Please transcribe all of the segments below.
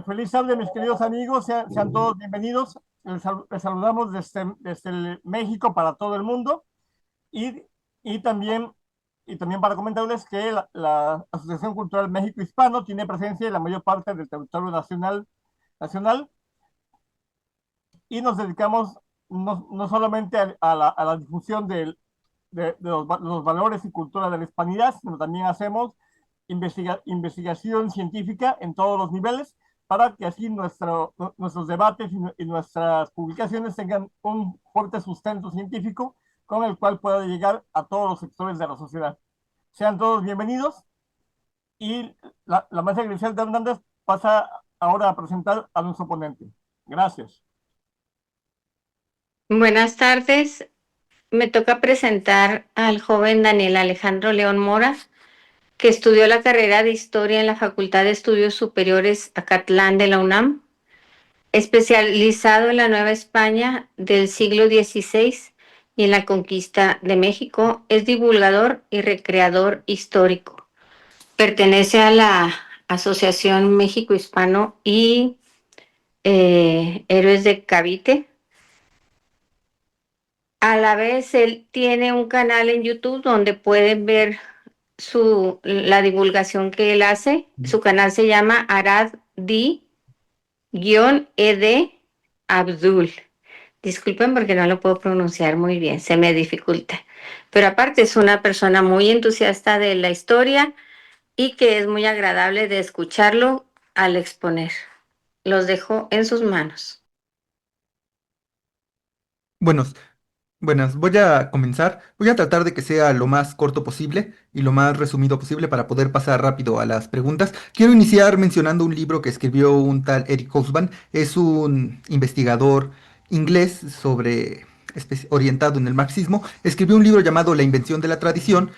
Feliz tarde, mis queridos amigos, sean todos bienvenidos. Les saludamos desde México para todo el mundo y, y también, y también para comentarles que la Asociación Cultural México Hispano tiene presencia en la mayor parte del territorio nacional y nos dedicamos no solamente a la difusión los valores y cultura de la hispanidad, sino también hacemos investigación científica en todos los niveles para que así nuestros debates y nuestras publicaciones tengan un fuerte sustento científico con el cual pueda llegar a todos los sectores de la sociedad. Sean todos bienvenidos y la maestra Griselda Hernández pasa ahora a presentar a nuestro ponente. Gracias. Buenas tardes. Me toca presentar al joven Daniel Alejandro León Mora, que estudió la carrera de Historia en la Facultad de Estudios Superiores Acatlán de la UNAM, especializado en la Nueva España del siglo XVI y en la conquista de México. Es divulgador y recreador histórico. Pertenece a la Asociación México Hispano y Héroes de Cavite. A la vez, él tiene un canal en YouTube donde pueden ver la divulgación que él hace. Su canal se llama Arad-Di-Ed Abdul. Disculpen porque no lo puedo pronunciar muy bien, se me dificulta. Pero aparte es una persona muy entusiasta de la historia y que es muy agradable de escucharlo al exponer. Los dejo en sus manos. Buenos, buenas, voy a comenzar. Voy a tratar de que sea lo más corto posible y lo más resumido posible para poder pasar rápido a las preguntas. Quiero iniciar mencionando un libro que escribió un tal Eric Hobsbawm. Es un investigador inglés orientado en el marxismo. Escribió un libro llamado La invención de la tradición.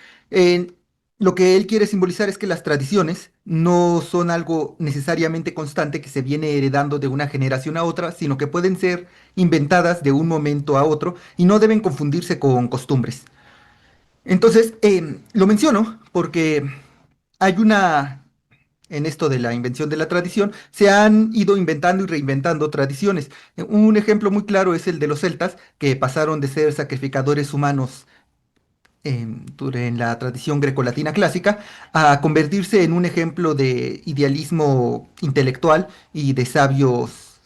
Lo que él quiere simbolizar es que las tradiciones no son algo necesariamente constante que se viene heredando de una generación a otra, sino que pueden ser inventadas de un momento a otro y no deben confundirse con costumbres. Entonces, lo menciono porque hay en esto de la invención de la tradición, se han ido inventando y reinventando tradiciones. Un ejemplo muy claro es el de los celtas, que pasaron de ser sacrificadores humanos en la tradición grecolatina clásica a convertirse en un ejemplo de idealismo intelectual y de sabios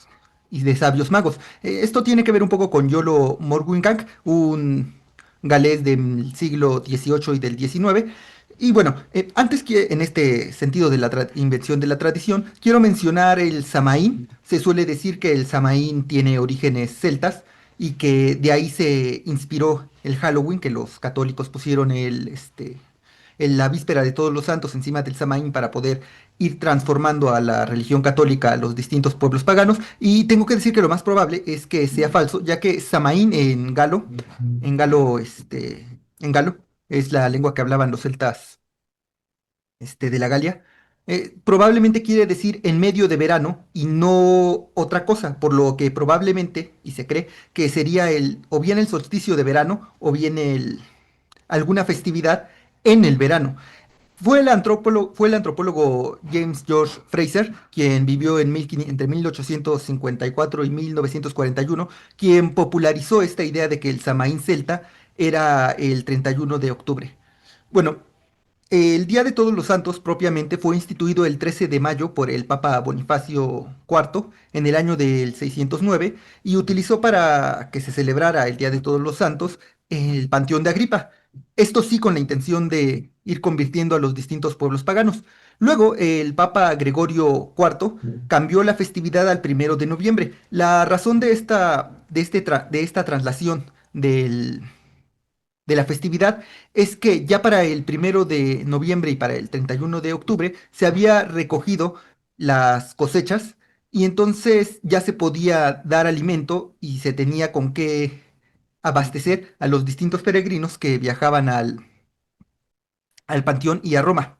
magos. Esto tiene que ver un poco con Iolo Morgungang, un galés del siglo XVIII y del XIX. Y bueno, antes que en este sentido de la invención de la tradición, quiero mencionar el Samaín. Se suele decir que el Samaín tiene orígenes celtas y que de ahí se inspiró el Halloween, que los católicos pusieron en la víspera de Todos los Santos encima del Samaín para poder ir transformando a la religión católica a los distintos pueblos paganos. Y tengo que decir que lo más probable es que sea falso, ya que Samaín en galo, es la lengua que hablaban los celtas de la Galia, probablemente quiere decir en medio de verano y no otra cosa, por lo que probablemente, y se cree, que sería o bien el solsticio de verano o bien alguna festividad en el verano. Fue el antropólogo James George Fraser, quien vivió entre 1854 y 1941, quien popularizó esta idea de que el Samaín celta era el 31 de octubre. Bueno, el Día de Todos los Santos propiamente fue instituido el 13 de mayo por el Papa Bonifacio IV en el año del 609 y utilizó para que se celebrara el Día de Todos los Santos el Panteón de Agripa. Esto sí con la intención de ir convirtiendo a los distintos pueblos paganos. Luego el Papa Gregorio IV cambió la festividad al 1 de noviembre. La razón de esta traslación de la festividad es que ya para el 1 de noviembre y para el 31 de octubre se había recogido las cosechas y entonces ya se podía dar alimento y se tenía con qué abastecer a los distintos peregrinos que viajaban al Panteón y a Roma.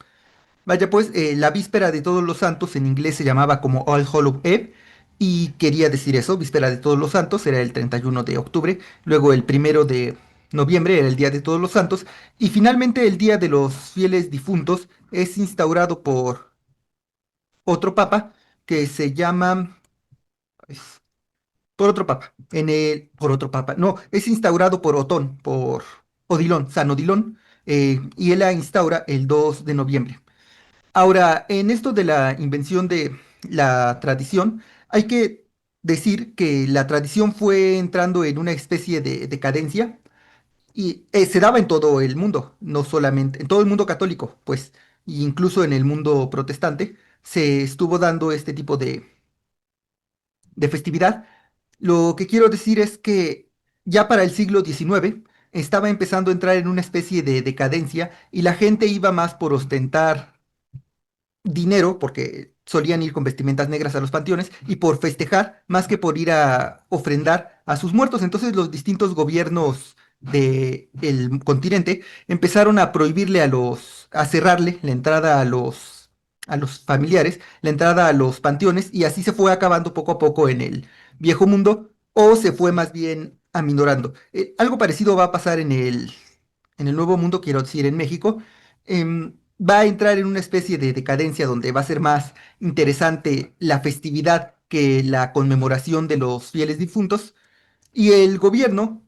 Vaya pues, la víspera de Todos los Santos en inglés se llamaba como All Hallow Eve y quería decir eso, víspera de Todos los Santos era el 31 de octubre, luego el 1 de noviembre era el Día de Todos los Santos y finalmente el Día de los Fieles Difuntos es instaurado por otro papa que se llama, es- por otro papa, por otro papa, no, es instaurado por Otón, por Odilon, San Odilon, y él la instaura el 2 de noviembre. Ahora, en esto de la invención de la tradición, hay que decir que la tradición fue entrando en una especie de decadencia y se daba en todo el mundo, no solamente, en todo el mundo católico, pues, e incluso en el mundo protestante, se estuvo dando este tipo de festividad. Lo que quiero decir es que ya para el siglo XIX estaba empezando a entrar en una especie de decadencia y la gente iba más por ostentar dinero, porque solían ir con vestimentas negras a los panteones, y por festejar, más que por ir a ofrendar a sus muertos. Entonces los distintos gobiernos del continente empezaron a prohibirle a cerrarle la entrada a los familiares, la entrada a los panteones, y así se fue acabando poco a poco en el viejo mundo, o se fue más bien aminorando. Algo parecido va a pasar en el nuevo mundo, quiero decir, en México. Va a entrar en una especie de decadencia donde va a ser más interesante la festividad que la conmemoración de los fieles difuntos. Y el gobierno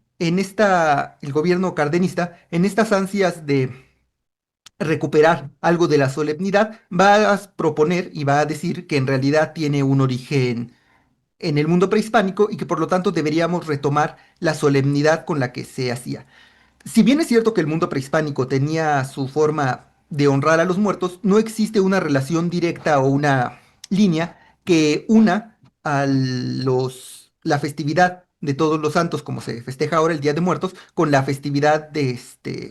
cardenista, en estas ansias de recuperar algo de la solemnidad, va a proponer y va a decir que en realidad tiene un origen en el mundo prehispánico y que por lo tanto deberíamos retomar la solemnidad con la que se hacía. Si bien es cierto que el mundo prehispánico tenía su forma de honrar a los muertos, no existe una relación directa o una línea que una la festividad de todos los santos, como se festeja ahora el Día de Muertos, con la festividad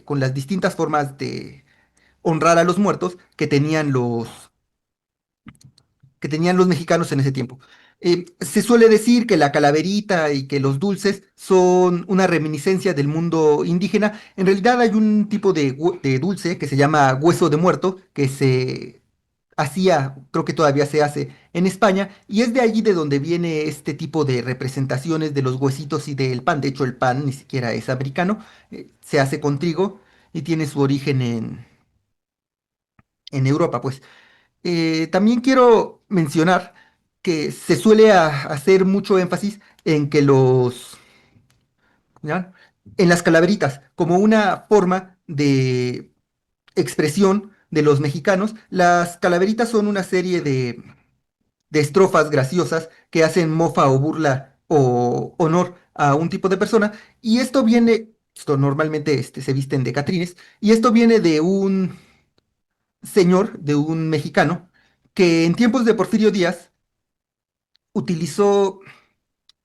con las distintas formas de honrar a los muertos que tenían los mexicanos en ese tiempo. Se suele decir que la calaverita y que los dulces son una reminiscencia del mundo indígena. En realidad hay un tipo de dulce que se llama hueso de muerto, que se hacía, creo que todavía se hace en España, y es de allí de donde viene este tipo de representaciones de los huesitos y del pan. De hecho, el pan ni siquiera es americano, se hace con trigo y tiene su origen en Europa, pues. También quiero mencionar que se suele hacer mucho énfasis en que ¿ya? En las calaveritas, como una forma de expresión de los mexicanos. Las calaveritas son una serie de estrofas graciosas que hacen mofa o burla o honor a un tipo de persona, y esto normalmente se visten de catrines, y esto viene de un señor, de un mexicano, que en tiempos de Porfirio Díaz utilizó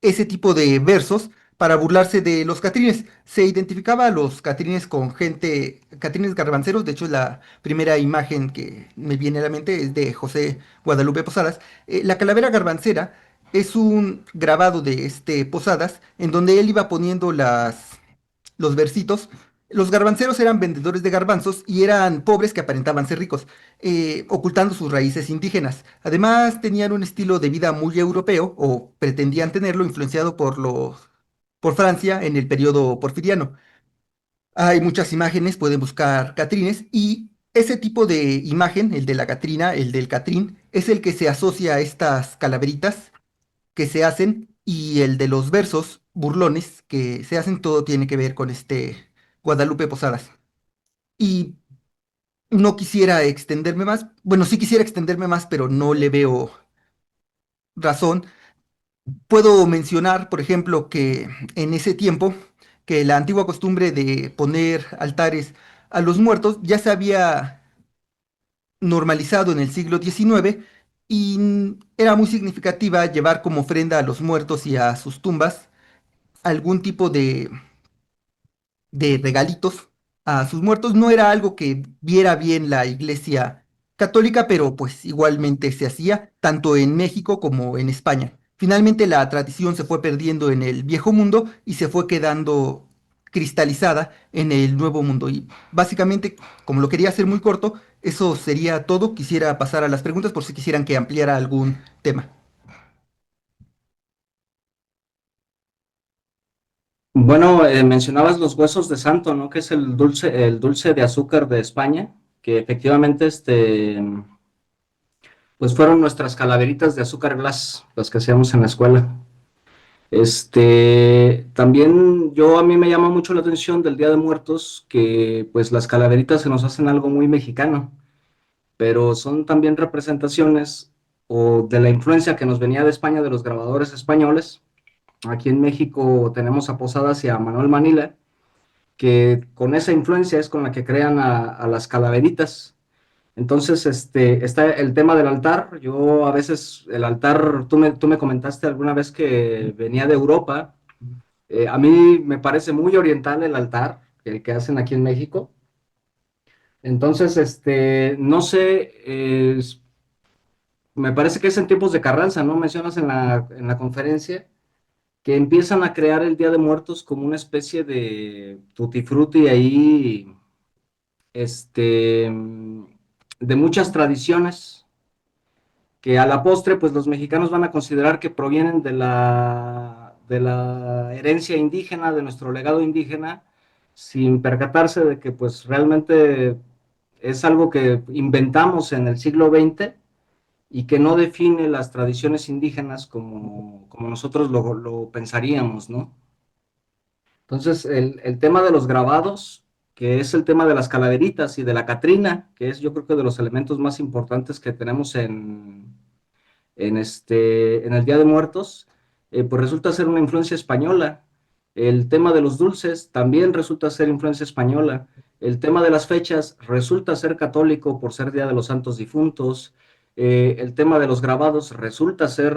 ese tipo de versos para burlarse de los catrines. Se identificaba a los catrines con catrines garbanceros. De hecho, la primera imagen que me viene a la mente es de José Guadalupe Posadas. La calavera garbancera es un grabado de Posadas, en donde él iba poniendo los versitos. Los garbanceros eran vendedores de garbanzos y eran pobres que aparentaban ser ricos, ocultando sus raíces indígenas. Además, tenían un estilo de vida muy europeo, o pretendían tenerlo, influenciado por Francia en el periodo porfiriano. Hay muchas imágenes, pueden buscar catrines, y ese tipo de imagen, el de la catrina, el del catrín, es el que se asocia a estas calaveritas que se hacen, y el de los versos burlones que se hacen, todo tiene que ver con Guadalupe Posadas. Y no quisiera extenderme más, bueno, sí quisiera extenderme más, pero no le veo razón. Puedo mencionar, por ejemplo, que en ese tiempo, que la antigua costumbre de poner altares a los muertos ya se había normalizado en el siglo XIX, y era muy significativa llevar como ofrenda a los muertos y a sus tumbas algún tipo de regalitos a sus muertos. No era algo que viera bien la Iglesia Católica, pero pues igualmente se hacía tanto en México como en España. Finalmente la tradición se fue perdiendo en el viejo mundo y se fue quedando cristalizada en el nuevo mundo. Y básicamente, como lo quería hacer muy corto, eso sería todo. Quisiera pasar a las preguntas por si quisieran que ampliara algún tema. Bueno, mencionabas los huesos de santo, ¿no? Que es el dulce de azúcar de España, que efectivamente Pues fueron nuestras calaveritas de azúcar glass, las que hacíamos en la escuela. También a mí me llama mucho la atención del Día de Muertos que pues las calaveritas se nos hacen algo muy mexicano, pero son también representaciones o de la influencia que nos venía de España de los grabadores españoles. Aquí en México tenemos a Posadas y a Manuel Manila, que con esa influencia es con la que crean a las calaveritas. Entonces, está el tema del altar. Yo a veces, el altar, tú me comentaste alguna vez que venía de Europa. A mí me parece muy oriental el altar, el que hacen aquí en México. Entonces, no sé, me parece que es en tiempos de Carranza, ¿no? Mencionas en la conferencia que empiezan a crear el Día de Muertos como una especie de tutti frutti ahí, este, de muchas tradiciones que a la postre, pues los mexicanos van a considerar que provienen de la herencia indígena, de nuestro legado indígena, sin percatarse de que pues realmente es algo que inventamos en el siglo XX y que no define las tradiciones indígenas como nosotros lo pensaríamos, ¿no? Entonces, el tema de los grabados, que es el tema de las calaveritas y de la Catrina, que es yo creo que de los elementos más importantes que tenemos en el Día de Muertos, pues resulta ser una influencia española. El tema de los dulces también resulta ser influencia española. El tema de las fechas resulta ser católico por ser Día de los Santos Difuntos. El tema de los grabados resulta ser,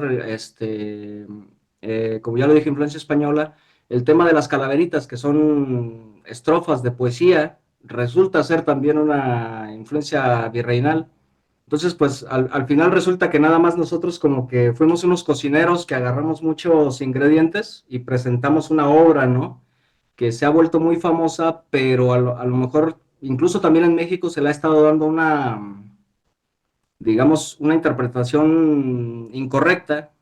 como ya lo dije, influencia española. El tema de las calaveritas, que son estrofas de poesía, resulta ser también una influencia virreinal. Entonces, pues al final resulta que nada más nosotros como que fuimos unos cocineros que agarramos muchos ingredientes y presentamos una obra, ¿no? Que se ha vuelto muy famosa, pero a lo mejor incluso también en México se le ha estado dando digamos, una interpretación incorrecta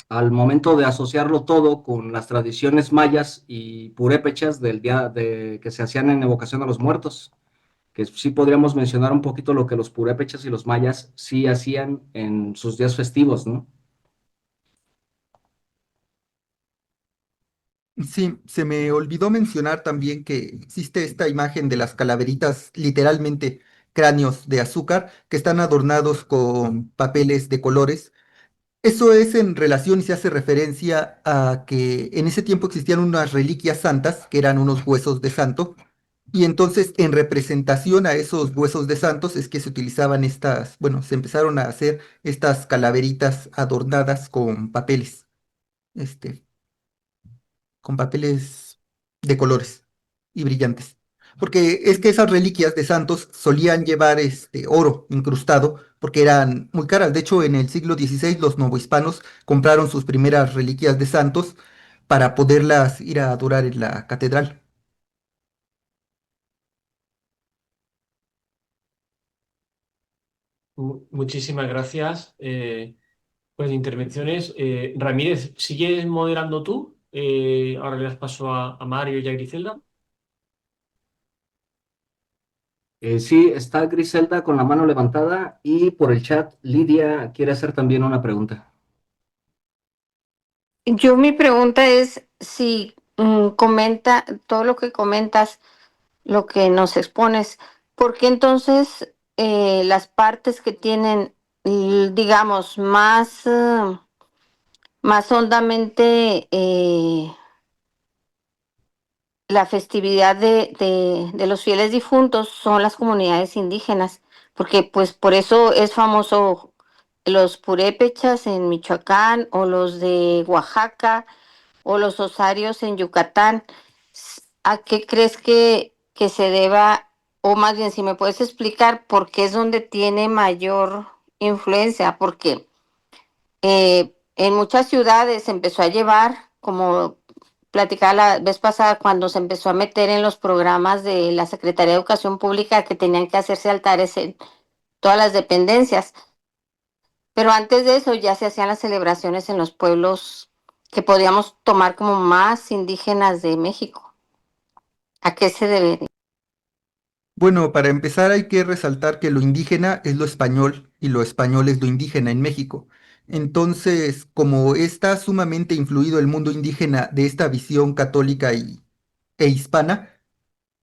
al momento de asociarlo todo con las tradiciones mayas y purépechas del día que se hacían en evocación a los muertos, que sí podríamos mencionar un poquito lo que los purépechas y los mayas sí hacían en sus días festivos, ¿no? Sí, se me olvidó mencionar también que existe esta imagen de las calaveritas, literalmente cráneos de azúcar, que están adornados con papeles de colores. Eso es en relación y se hace referencia a que en ese tiempo existían unas reliquias santas, que eran unos huesos de santo, y entonces en representación a esos huesos de santos es que se utilizaban estas, bueno, se empezaron a hacer estas calaveritas adornadas este, con papeles de colores y brillantes. Porque es que esas reliquias de santos solían llevar oro incrustado porque eran muy caras. De hecho, en el siglo XVI los novohispanos compraron sus primeras reliquias de santos para poderlas ir a adorar en la catedral. Muchísimas gracias por las intervenciones. Ramírez, ¿sigues moderando tú? Ahora le das paso a Mario y a Griselda. Sí, está Griselda con la mano levantada y por el chat Lidia quiere hacer también una pregunta. Mi pregunta es si comenta todo lo que comentas, lo que nos expones, ¿por qué entonces las partes que tienen, digamos, más hondamente la festividad de los fieles difuntos son las comunidades indígenas? Porque pues por eso es famoso los purépechas en Michoacán o los de Oaxaca o los osarios en Yucatán. ¿A qué crees que se deba, o más bien si me puedes explicar por qué es donde tiene mayor influencia? Porque en muchas ciudades se empezó a llevar, como platicaba la vez pasada, cuando se empezó a meter en los programas de la Secretaría de Educación Pública que tenían que hacerse altares en todas las dependencias. Pero antes de eso ya se hacían las celebraciones en los pueblos que podíamos tomar como más indígenas de México. ¿A qué se debe? Bueno, para empezar hay que resaltar que lo indígena es lo español y lo español es lo indígena en México. Entonces, como está sumamente influido el mundo indígena de esta visión católica e hispana,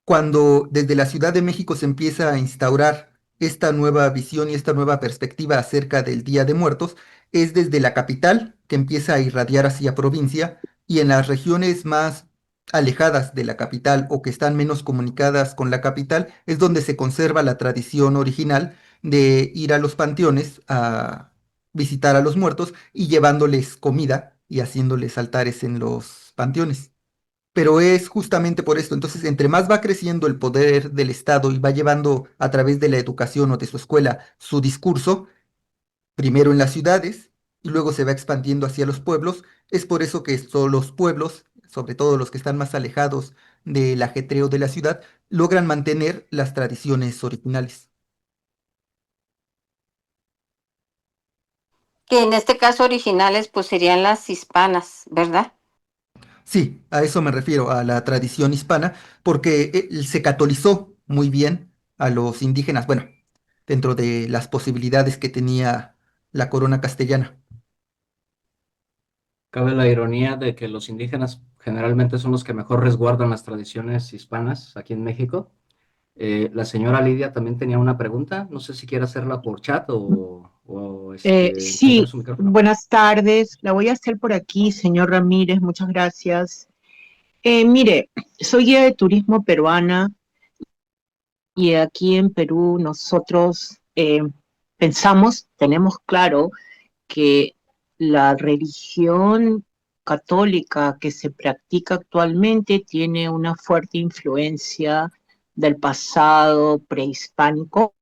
cuando desde la Ciudad de México se empieza a instaurar esta nueva visión y esta nueva perspectiva acerca del Día de Muertos, es desde la capital que empieza a irradiar hacia provincia y en las regiones más alejadas de la capital o que están menos comunicadas con la capital es donde se conserva la tradición original de ir a los panteones a visitar a los muertos y llevándoles comida y haciéndoles altares en los panteones. Pero es justamente por esto. Entonces, entre más va creciendo el poder del Estado y va llevando a través de la educación o de su escuela su discurso, primero en las ciudades y luego se va expandiendo hacia los pueblos, es por eso que los pueblos, sobre todo los que están más alejados del ajetreo de la ciudad, logran mantener las tradiciones originales. Que en este caso originales pues serían las hispanas, ¿verdad? Sí, a eso me refiero, a la tradición hispana, porque se catolizó muy bien a los indígenas, bueno, dentro de las posibilidades que tenía la corona castellana. Cabe la ironía de que los indígenas generalmente son los que mejor resguardan las tradiciones hispanas aquí en México. La señora Lidia también tenía una pregunta. No sé si quiere hacerla por chat o encender Sí, su micrófono. buenas tardes. La voy a hacer por aquí, señor Ramírez. Muchas gracias. Mire, soy guía de turismo peruana y aquí en Perú nosotros tenemos claro que la religión católica que se practica actualmente tiene una fuerte influencia del pasado prehispánico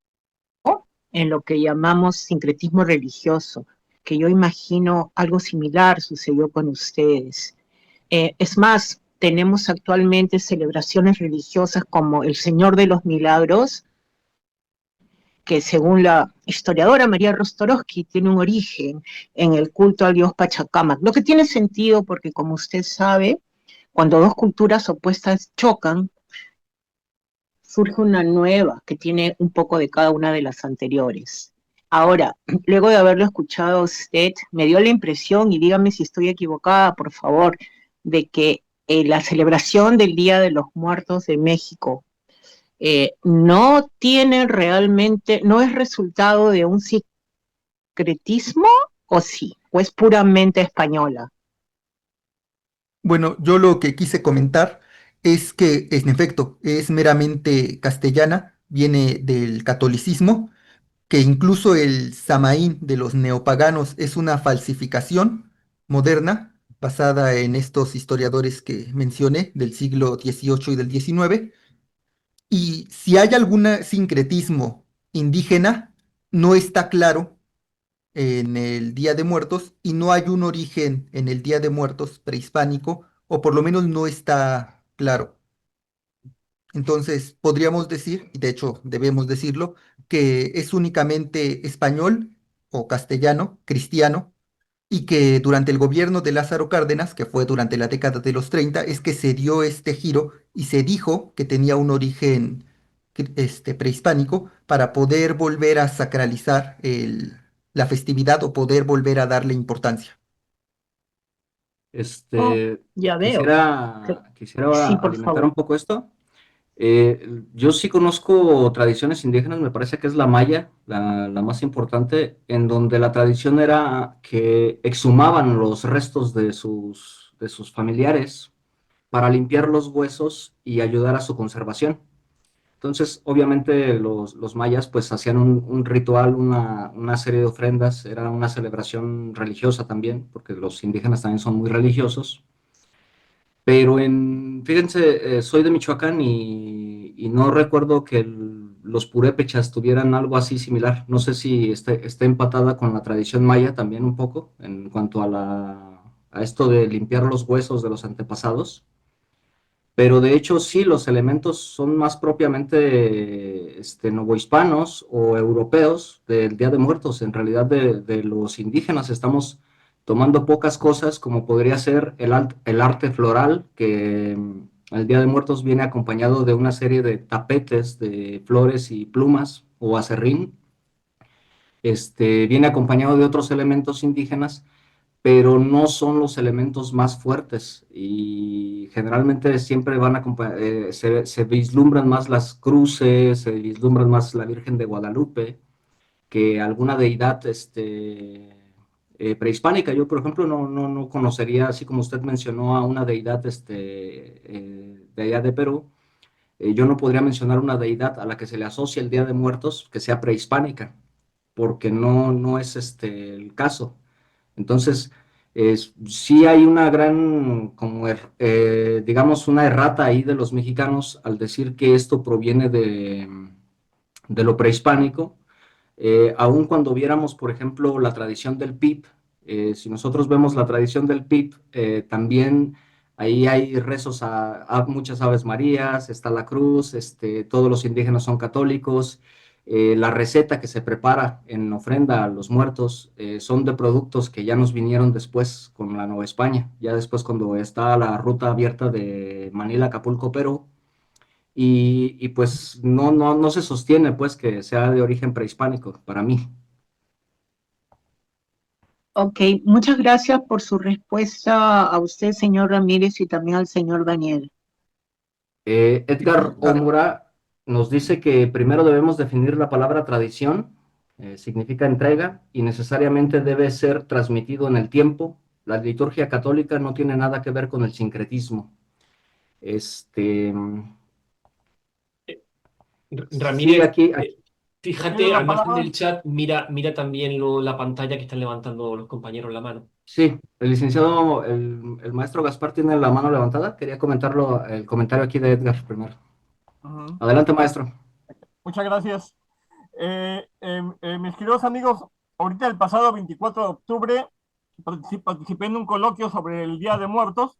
en lo que llamamos sincretismo religioso, que yo imagino algo similar sucedió con ustedes. Es más, tenemos actualmente celebraciones religiosas como el Señor de los Milagros, que según la historiadora María Rostorowski tiene un origen en el culto al dios Pachacamac, lo que tiene sentido porque, como usted sabe, cuando dos culturas opuestas chocan, surge una nueva que tiene un poco de cada una de las anteriores. Ahora, luego de haberlo escuchado a usted, me dio la impresión, y dígame si estoy equivocada, por favor, de que la celebración del Día de los Muertos de México no tiene realmente, no es resultado de un sincretismo, o sí, o es puramente española. Bueno, yo lo que quise comentar es que, en efecto, es meramente castellana, viene del catolicismo, que incluso el Samaín de los neopaganos es una falsificación moderna basada en estos historiadores que mencioné del siglo XVIII y del XIX. Y si hay algún sincretismo indígena, no está claro en el Día de Muertos y no hay un origen en el Día de Muertos prehispánico, o por lo menos no está claro. Entonces, podríamos decir, y de hecho debemos decirlo, que es únicamente español o castellano, cristiano, y que durante el gobierno de Lázaro Cárdenas, que fue durante la década de los 30, es que se dio este giro y se dijo que tenía un origen prehispánico para poder volver a sacralizar la festividad o poder volver a darle importancia. Oh, ya veo. Sí, Quisiera por alimentar favor. un poco esto. Yo sí conozco tradiciones indígenas, me parece que es la maya, la más importante, en donde la tradición era que exhumaban los restos de sus familiares para limpiar los huesos y ayudar a su conservación. Entonces, obviamente los mayas pues hacían un ritual, una serie de ofrendas, era una celebración religiosa también, porque los indígenas también son muy religiosos. Pero fíjense, soy de Michoacán y no recuerdo que los purépechas tuvieran algo así similar. No sé si esté empatada con la tradición maya también un poco en cuanto a esto de limpiar los huesos de los antepasados. Pero de hecho sí, los elementos son más propiamente novohispanos o europeos del Día de Muertos. En realidad de los indígenas estamos tomando pocas cosas como podría ser el arte floral, que el Día de Muertos viene acompañado de una serie de tapetes de flores y plumas o acerrín. viene acompañado de otros elementos indígenas, pero no son los elementos más fuertes y generalmente siempre se vislumbran más las cruces, se vislumbran más la Virgen de Guadalupe que alguna deidad prehispánica. Yo, por ejemplo, no conocería, así como usted mencionó, a una deidad de allá de Perú. Yo no podría mencionar una deidad a la que se le asocia el Día de Muertos que sea prehispánica, porque no es el caso. Entonces, sí hay una gran, digamos, una errata ahí de los mexicanos al decir que esto proviene de lo prehispánico. Aun cuando viéramos, por ejemplo, la tradición del PIB, si nosotros vemos la tradición del PIB, también ahí hay rezos a muchas Aves Marías, está la cruz, todos los indígenas son católicos. La receta que se prepara en ofrenda a los muertos son de productos que ya nos vinieron después con la Nueva España, ya después cuando está la ruta abierta de Manila, Acapulco, Perú, y pues no se sostiene pues que sea de origen prehispánico para mí. Ok, muchas gracias por su respuesta a usted, señor Ramírez, y también al señor Daniel. Edgar Omura nos dice que primero debemos definir la palabra tradición, significa entrega y necesariamente debe ser transmitido en el tiempo. La liturgia católica no tiene nada que ver con el sincretismo. Este, sí, Ramírez, aquí, ¿Tienes fíjate, la al margen palabra? del chat, mira también la pantalla que están levantando los compañeros la mano. sí, el licenciado, el maestro Gaspar tiene la mano levantada. Quería comentarlo, el comentario aquí de Edgar primero. Ujú. Adelante, maestro. Muchas gracias. Mis queridos amigos, ahorita el pasado 24 de octubre participé en un coloquio sobre el Día de Muertos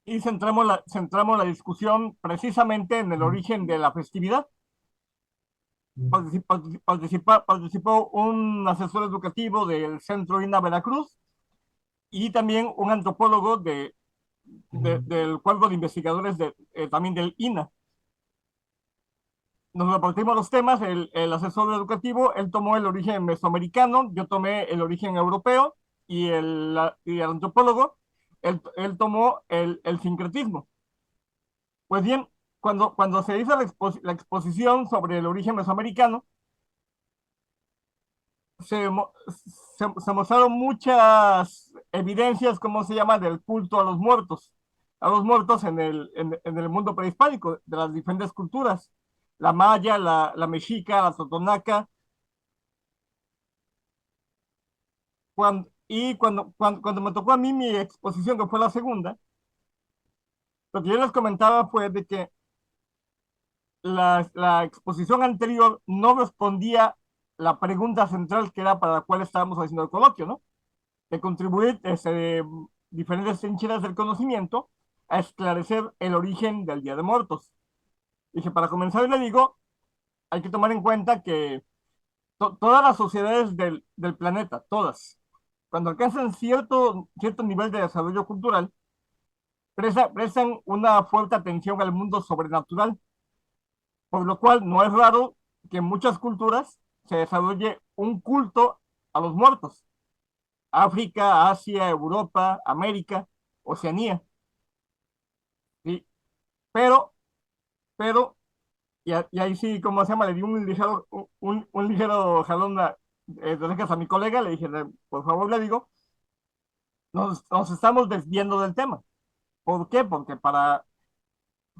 y centramos la discusión precisamente en el origen de la festividad. Participó un asesor educativo del Centro INA Veracruz y también un antropólogo del cuerpo de investigadores también del INA. Nos repartimos los temas, el asesor educativo, él tomó el origen mesoamericano, yo tomé el origen europeo y el antropólogo, él tomó el sincretismo. Pues bien, cuando se hizo la exposición sobre el origen mesoamericano, se, mo- se mostraron muchas evidencias, ¿cómo se llama?, del culto a los muertos en el mundo prehispánico, de las diferentes culturas, la maya, la mexica, la totonaca. Cuando me tocó a mí mi exposición, que fue la segunda, lo que yo les comentaba fue de que la exposición anterior no respondía la pregunta central que era para la cual estábamos haciendo el coloquio, ¿no? De contribuir desde diferentes trincheras del conocimiento a esclarecer el origen del Día de Muertos. Dije, para comenzar, le digo, hay que tomar en cuenta que todas las sociedades del planeta, todas, cuando alcanzan cierto nivel de desarrollo cultural, prestan una fuerte atención al mundo sobrenatural, por lo cual no es raro que en muchas culturas se desarrolle un culto a los muertos. África, Asia, Europa, América, Oceanía. ¿Sí? Pero, pero, y ahí sí, ¿cómo se llama? Le di un ligero jalón de orejas a mi colega, le dije, por favor, le digo, nos estamos desviando del tema. ¿Por qué? Porque para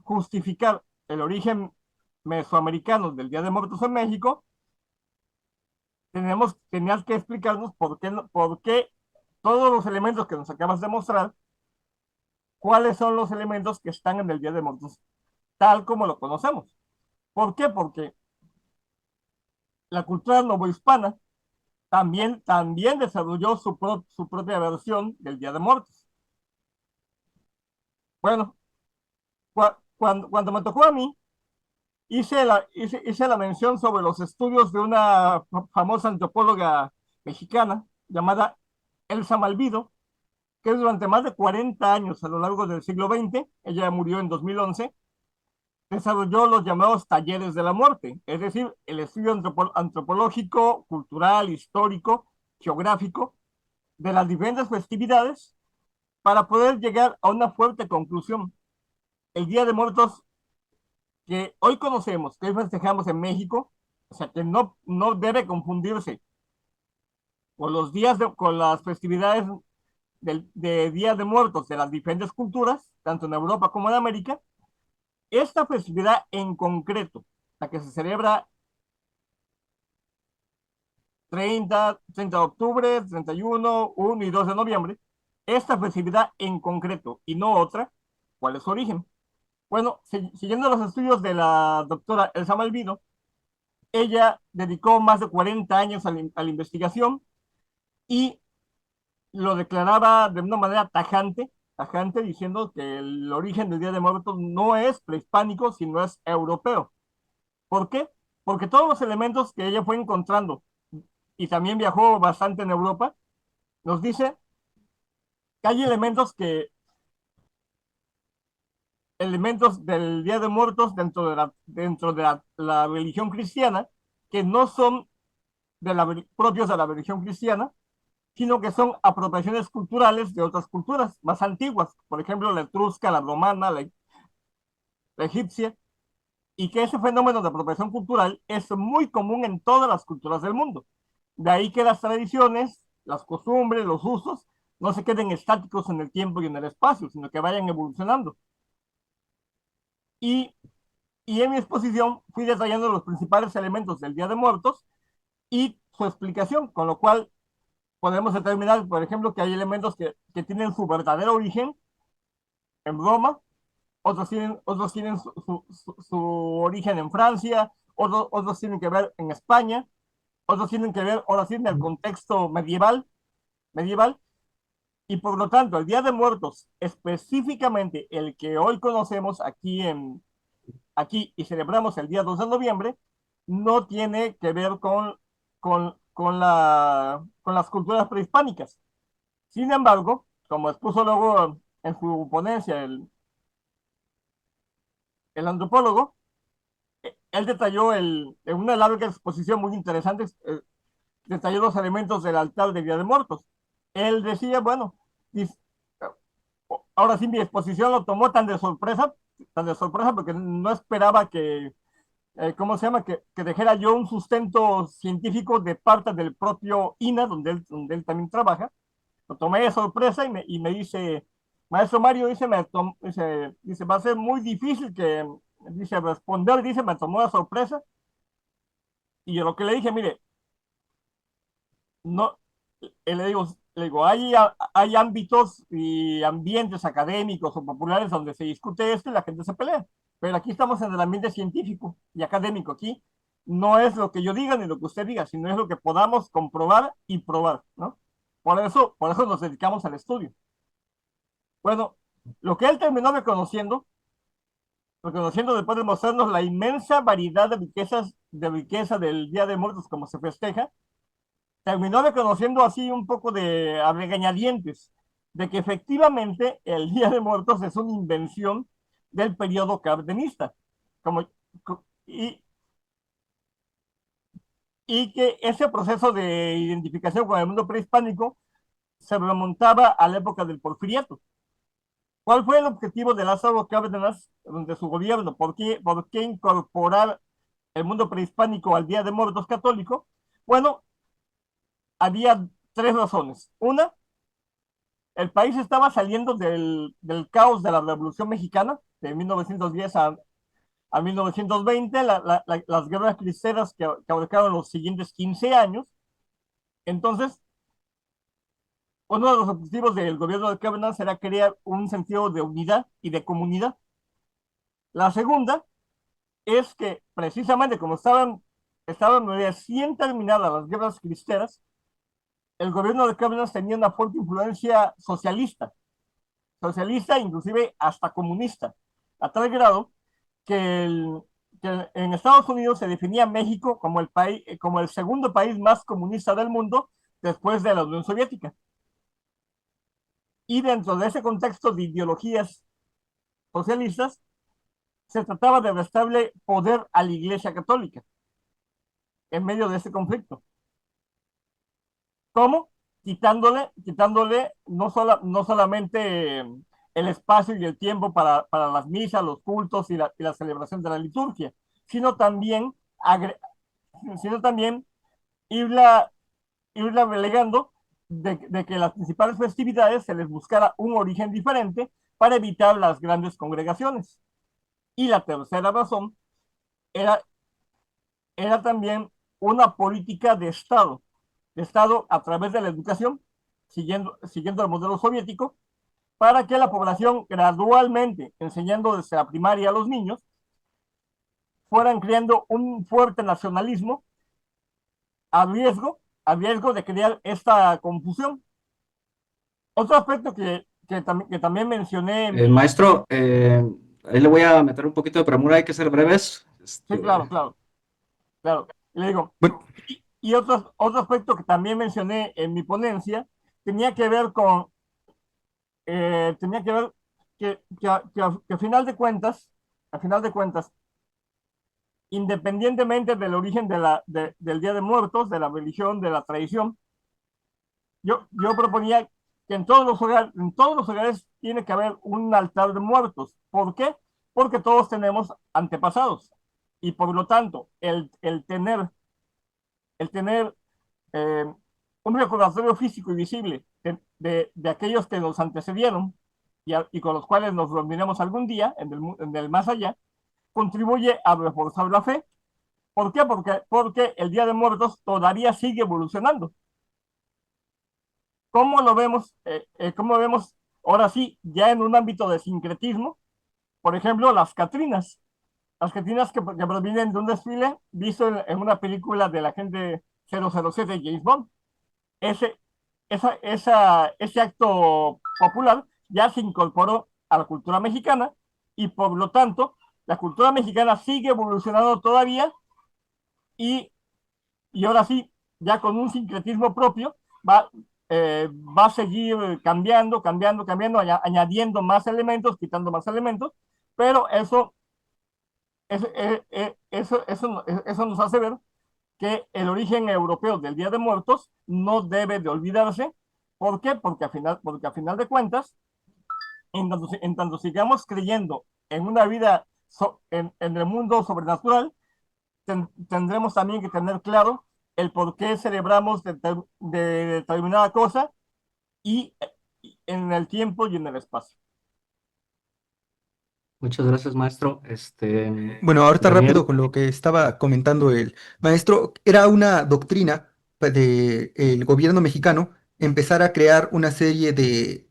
justificar el origen mesoamericano del Día de Muertos en México, tenías que explicarnos por qué todos los elementos que nos acabas de mostrar, cuáles son los elementos que están en el Día de Muertos, tal como lo conocemos. ¿Por qué? Porque la cultura novohispana también desarrolló su propia versión del Día de Muertos. Bueno, cuando me tocó a mí, hice la mención sobre los estudios de una famosa antropóloga mexicana llamada Elsa Malvido, que durante más de 40 años a lo largo del siglo XX, ella murió en 2011, desarrolló los llamados talleres de la muerte, es decir, el estudio antropológico, cultural, histórico, geográfico de las diferentes festividades para poder llegar a una fuerte conclusión. El Día de Muertos que hoy conocemos, que hoy festejamos en México, o sea, que no debe confundirse con con las festividades de Día de Muertos de las diferentes culturas, tanto en Europa como en América. Esta festividad en concreto, la que se celebra 30 de octubre, 31, 1 y 2 de noviembre, esta festividad en concreto y no otra, ¿cuál es su origen? Bueno, siguiendo los estudios de la doctora Elsa Malvino, ella dedicó más de 40 años a la investigación y lo declaraba de una manera tajante, diciendo que el origen del Día de Muertos no es prehispánico, sino es europeo. ¿Por qué? Porque todos los elementos que ella fue encontrando, y también viajó bastante en Europa, nos dice que hay elementos del Día de Muertos dentro de la religión cristiana que no son propios de la religión cristiana, sino que son apropiaciones culturales de otras culturas más antiguas, por ejemplo, la etrusca, la romana, la egipcia, y que ese fenómeno de apropiación cultural es muy común en todas las culturas del mundo. De ahí que las tradiciones, las costumbres, los usos, no se queden estáticos en el tiempo y en el espacio, sino que vayan evolucionando. Y, y en mi exposición fui detallando los principales elementos del Día de Muertos y su explicación, con lo cual podemos determinar, por ejemplo, que hay elementos que tienen su verdadero origen en Roma, otros tienen su origen en Francia, otros tienen que ver en España, otros tienen que ver, ahora sí, en el contexto medieval, y por lo tanto, el Día de Muertos, específicamente el que hoy conocemos aquí y celebramos el día 2 de noviembre, no tiene que ver con las culturas prehispánicas. Sin embargo, como expuso luego en su ponencia el antropólogo, él detalló en una larga exposición muy interesante, detalló los elementos del altar del Día de Muertos. Él decía, bueno, ahora sí mi exposición lo tomó tan de sorpresa porque no esperaba ¿cómo se llama? Que dejara yo un sustento científico de parte del propio INA, donde él también trabaja. Lo tomé de sorpresa y me dice, maestro Mario, dice, va a ser muy difícil dice, responder, dice, me tomó de sorpresa. Y yo lo que le dije, mire, no, le digo, hay ámbitos y ambientes académicos o populares donde se discute esto y la gente se pelea. Pero aquí estamos en el ambiente científico y académico. Aquí no es lo que yo diga ni lo que usted diga, sino es lo que podamos comprobar y probar, ¿no? Por eso nos dedicamos al estudio. Bueno, lo que él terminó reconociendo después de mostrarnos la inmensa variedad de riqueza del Día de Muertos como se festeja, terminó reconociendo así un poco a regañadientes de que efectivamente el Día de Muertos es una invención del periodo cardenista. Como, y, y que ese proceso de identificación con el mundo prehispánico se remontaba a la época del Porfiriato. ¿Cuál fue el objetivo de Lázaro Cárdenas durante su gobierno? ¿Por qué incorporar el mundo prehispánico al Día de Muertos católico? Bueno, había tres razones. Una, el país estaba saliendo del caos de la Revolución Mexicana, de 1910 a 1920, las guerras cristeras que abarcaron los siguientes 15 años. Entonces, uno de los objetivos del gobierno de Cárdenas era crear un sentido de unidad y de comunidad. La segunda es que precisamente como estaban recién terminadas las guerras cristeras, el gobierno de Cárdenas tenía una fuerte influencia socialista, inclusive hasta comunista, a tal grado que en Estados Unidos se definía México como como el segundo país más comunista del mundo después de la Unión Soviética. Y dentro de ese contexto de ideologías socialistas, se trataba de restarle poder a la Iglesia Católica en medio de ese conflicto. ¿Cómo? Quitándole no solamente el espacio y el tiempo para las misas, los cultos y la celebración de la liturgia, sino también, sino también irla, irla relegando de que las principales festividades se les buscara un origen diferente para evitar las grandes congregaciones. Y la tercera razón era, era también una política de Estado a través de la educación, siguiendo el modelo soviético, para que la población gradualmente, enseñando desde la primaria a los niños, fueran creando un fuerte nacionalismo a riesgo de crear esta confusión. Otro aspecto que también mencioné. Maestro, ahí le voy a meter un poquito de premura, hay que ser breves. Sí, claro. Le digo, Bueno, y otro aspecto que también mencioné en mi ponencia tenía que ver con, tenía que ver que a final de cuentas, independientemente del origen del Día de Muertos, de la religión, de la tradición, yo proponía que en todos los hogares tiene que haber un altar de muertos. ¿Por qué? Porque todos tenemos antepasados. Y por lo tanto, el tener un recordatorio físico y visible de aquellos que nos antecedieron y con los cuales nos reuniremos algún día en el más allá, contribuye a reforzar la fe. ¿Por qué? Porque el Día de Muertos todavía sigue evolucionando. ¿Cómo lo vemos? ¿Cómo vemos ahora sí, ya en un ámbito de sincretismo? Por ejemplo, las Catrinas. Las Catrinas que provienen de un desfile visto en una película de la gente 007 de James Bond. Ese, ese acto popular ya se incorporó a la cultura mexicana y por lo tanto la cultura mexicana sigue evolucionando todavía y, y ahora sí, ya con un sincretismo propio, va a seguir cambiando, añadiendo más elementos, quitando más elementos, pero eso nos hace ver que el origen europeo del Día de Muertos no debe de olvidarse. ¿Por qué? Porque a final de cuentas, en tanto sigamos creyendo en una vida en el mundo sobrenatural, tendremos también que tener claro el por qué celebramos de determinada cosa y en el tiempo y en el espacio. Muchas gracias, maestro. bueno, ahorita Daniel, rápido con lo que estaba comentando el maestro, era una doctrina del gobierno mexicano empezar a crear una serie de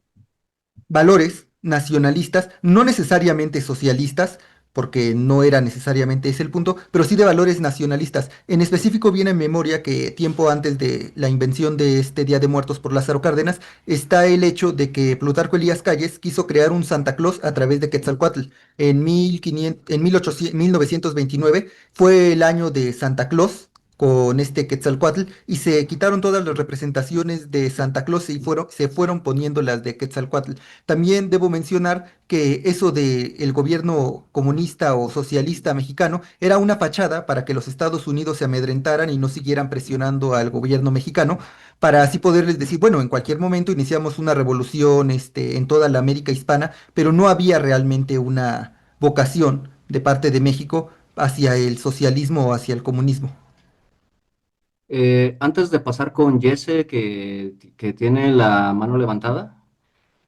valores nacionalistas, no necesariamente socialistas, porque no era necesariamente ese el punto, pero sí de valores nacionalistas. En específico viene en memoria que tiempo antes de la invención de este Día de Muertos por Lázaro Cárdenas, está el hecho de que Plutarco Elías Calles quiso crear un Santa Claus a través de Quetzalcóatl. En 1929 fue el año de Santa Claus con este Quetzalcóatl y se quitaron todas las representaciones de Santa Claus se fueron poniendo las de Quetzalcóatl. También debo mencionar que eso del gobierno comunista o socialista mexicano era una fachada para que los Estados Unidos se amedrentaran y no siguieran presionando al gobierno mexicano, para así poderles decir, bueno, en cualquier momento iniciamos una revolución en toda la América hispana, pero no había realmente una vocación de parte de México hacia el socialismo o hacia el comunismo. antes de pasar con Jesse, que tiene la mano levantada,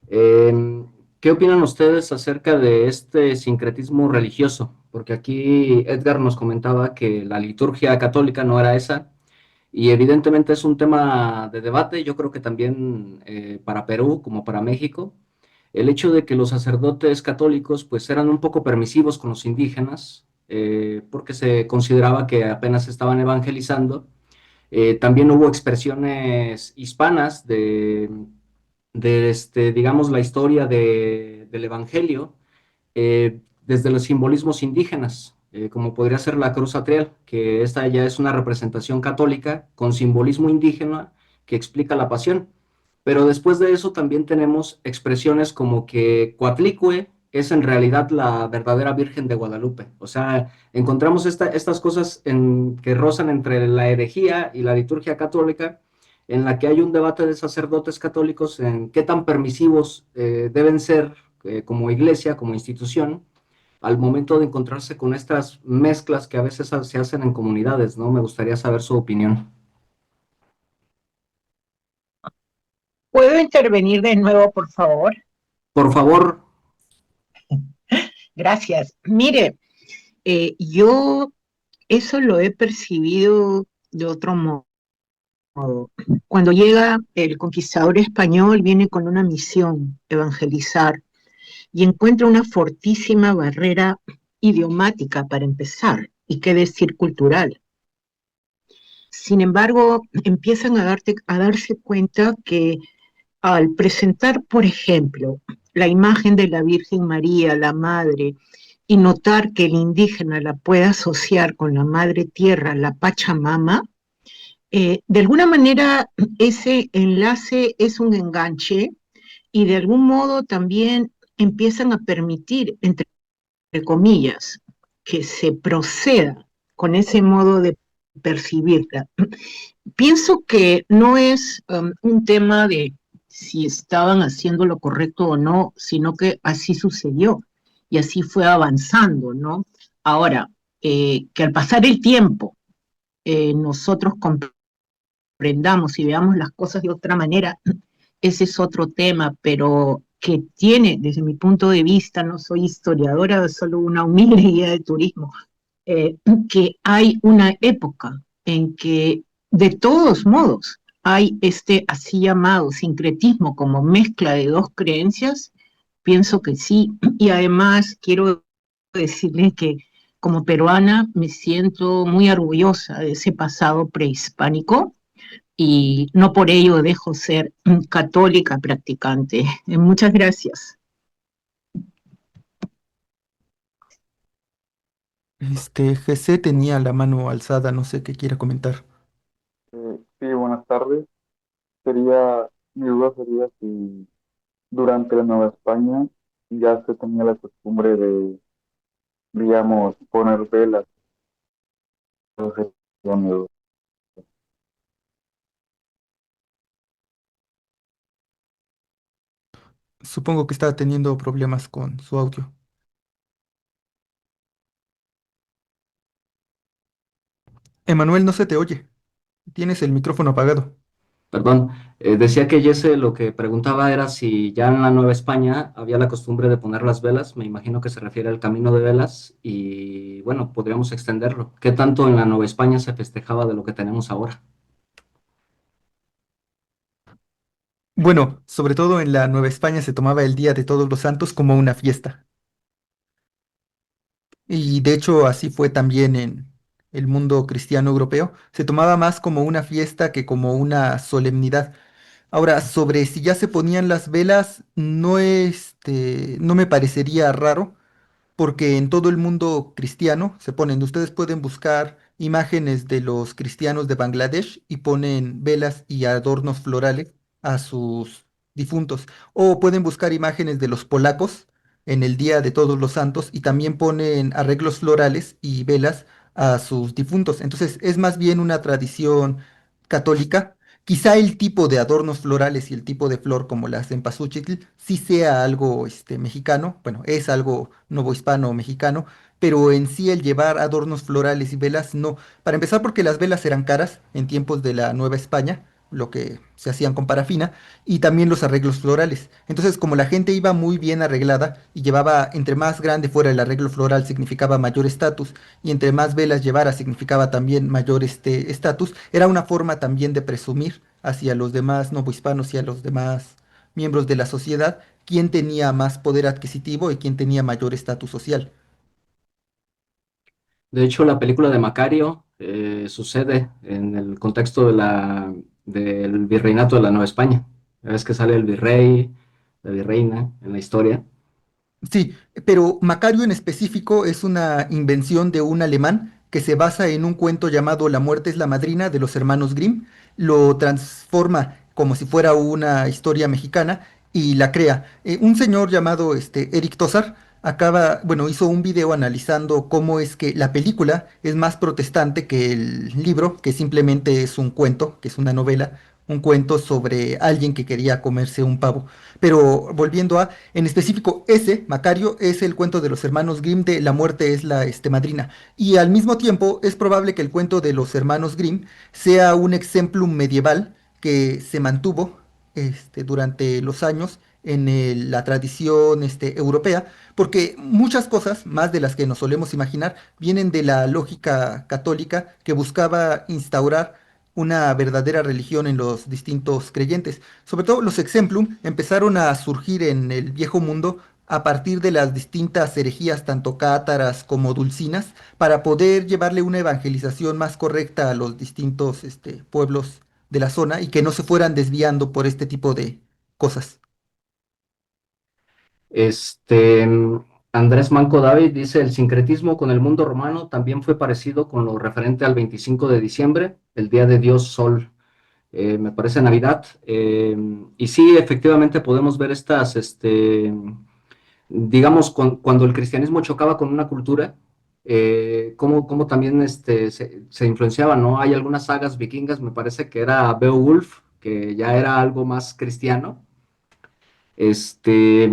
¿qué opinan ustedes acerca de este sincretismo religioso? Porque aquí Edgar nos comentaba que la liturgia católica no era esa, y evidentemente es un tema de debate, yo creo que también para Perú como para México, el hecho de que los sacerdotes católicos pues eran un poco permisivos con los indígenas, porque se consideraba que apenas estaban evangelizando. También hubo expresiones hispanas digamos, la historia del Evangelio desde los simbolismos indígenas, como podría ser la cruz atrial, que esta ya es una representación católica con simbolismo indígena que explica la pasión. Pero después de eso también tenemos expresiones como que Coatlicue es en realidad la verdadera Virgen de Guadalupe. O sea, encontramos estas cosas que rozan entre la herejía y la liturgia católica, en la que hay un debate de sacerdotes católicos en qué tan permisivos deben ser como iglesia, como institución, al momento de encontrarse con estas mezclas que a veces se hacen en comunidades, ¿no? Me gustaría saber su opinión. ¿Puedo intervenir de nuevo, por favor? Por favor. Gracias. Mire, yo eso lo he percibido de otro modo. Cuando llega el conquistador español, viene con una misión, evangelizar, y encuentra una fortísima barrera idiomática para empezar, y qué decir cultural. Sin embargo, empiezan a darse cuenta que al presentar, por ejemplo, la imagen de la Virgen María, la Madre, y notar que el indígena la puede asociar con la Madre Tierra, la Pachamama, de alguna manera ese enlace es un enganche y de algún modo también empiezan a permitir, entre comillas, que se proceda con ese modo de percibirla. Pienso que no es un tema de si estaban haciendo lo correcto o no, sino que así sucedió y así fue avanzando, ¿no? Ahora, que al pasar el tiempo nosotros comprendamos y veamos las cosas de otra manera, ese es otro tema, pero que tiene, desde mi punto de vista, no soy historiadora, solo una humilde guía de turismo, que hay una época en que de todos modos hay este así llamado sincretismo como mezcla de dos creencias, pienso que sí, y además quiero decirles que como peruana me siento muy orgullosa de ese pasado prehispánico y no por ello dejo ser católica practicante. Muchas gracias. GC tenía la mano alzada, no sé qué quiera comentar. Sí, buenas tardes. Mi duda sería si durante la Nueva España ya se tenía la costumbre de, digamos, poner velas. Entonces, ya mi duda. Supongo que está teniendo problemas con su audio. Emanuel, no se te oye. Tienes el micrófono apagado. Perdón, decía que Jesse lo que preguntaba era si ya en la Nueva España había la costumbre de poner las velas. Me imagino que se refiere al camino de velas y bueno, podríamos extenderlo. ¿Qué tanto en la Nueva España se festejaba de lo que tenemos ahora? Bueno, sobre todo en la Nueva España se tomaba el Día de Todos los Santos como una fiesta. Y de hecho así fue también en el mundo cristiano europeo. Se tomaba más como una fiesta que como una solemnidad. Ahora, sobre si ya se ponían las velas, no, no me parecería raro porque en todo el mundo cristiano se ponen, ustedes pueden buscar imágenes de los cristianos de Bangladesh y ponen velas y adornos florales a sus difuntos, o pueden buscar imágenes de los polacos en el Día de Todos los Santos y también ponen arreglos florales y velas a sus difuntos. Entonces es más bien una tradición católica. Quizá el tipo de adornos florales y el tipo de flor como la cempasúchil sí sea algo mexicano, bueno, es algo novohispano o mexicano, pero en sí el llevar adornos florales y velas no. Para empezar porque las velas eran caras en tiempos de la Nueva España, lo que se hacían con parafina, y también los arreglos florales. Entonces, como la gente iba muy bien arreglada y llevaba, entre más grande fuera el arreglo floral, significaba mayor estatus, y entre más velas llevara, significaba también mayor estatus, era una forma también de presumir hacia los demás novohispanos y a los demás miembros de la sociedad quién tenía más poder adquisitivo y quién tenía mayor estatus social. De hecho, la película de Macario sucede en el contexto del virreinato de la Nueva España. Es que sale el virrey, la virreina en la historia. Sí, pero Macario en específico es una invención de un alemán que se basa en un cuento llamado La muerte es la madrina de los hermanos Grimm, lo transforma como si fuera una historia mexicana y la crea. Un señor llamado Eric Tosar bueno, hizo un video analizando cómo es que la película es más protestante que el libro, que simplemente es un cuento, que es una novela, un cuento sobre alguien que quería comerse un pavo. Pero volviendo en específico, ese, Macario, es el cuento de los hermanos Grimm de La muerte es la madrina. Y al mismo tiempo, es probable que el cuento de los hermanos Grimm sea un exemplum medieval que se mantuvo durante los años en la tradición europea, porque muchas cosas, más de las que nos solemos imaginar, vienen de la lógica católica que buscaba instaurar una verdadera religión en los distintos creyentes. Sobre todo los exemplum empezaron a surgir en el viejo mundo a partir de las distintas herejías, tanto cátaras como dulcinas, para poder llevarle una evangelización más correcta a los distintos pueblos de la zona y que no se fueran desviando por este tipo de cosas. Este, Andrés Manco David dice, el sincretismo con el mundo romano también fue parecido con lo referente al 25 de diciembre, el día de Dios Sol. Me parece Navidad. Y sí, efectivamente podemos ver estas, digamos, cuando el cristianismo chocaba con una cultura, cómo también se influenciaba, ¿no? Hay algunas sagas vikingas, me parece que era Beowulf, que ya era algo más cristiano. Este,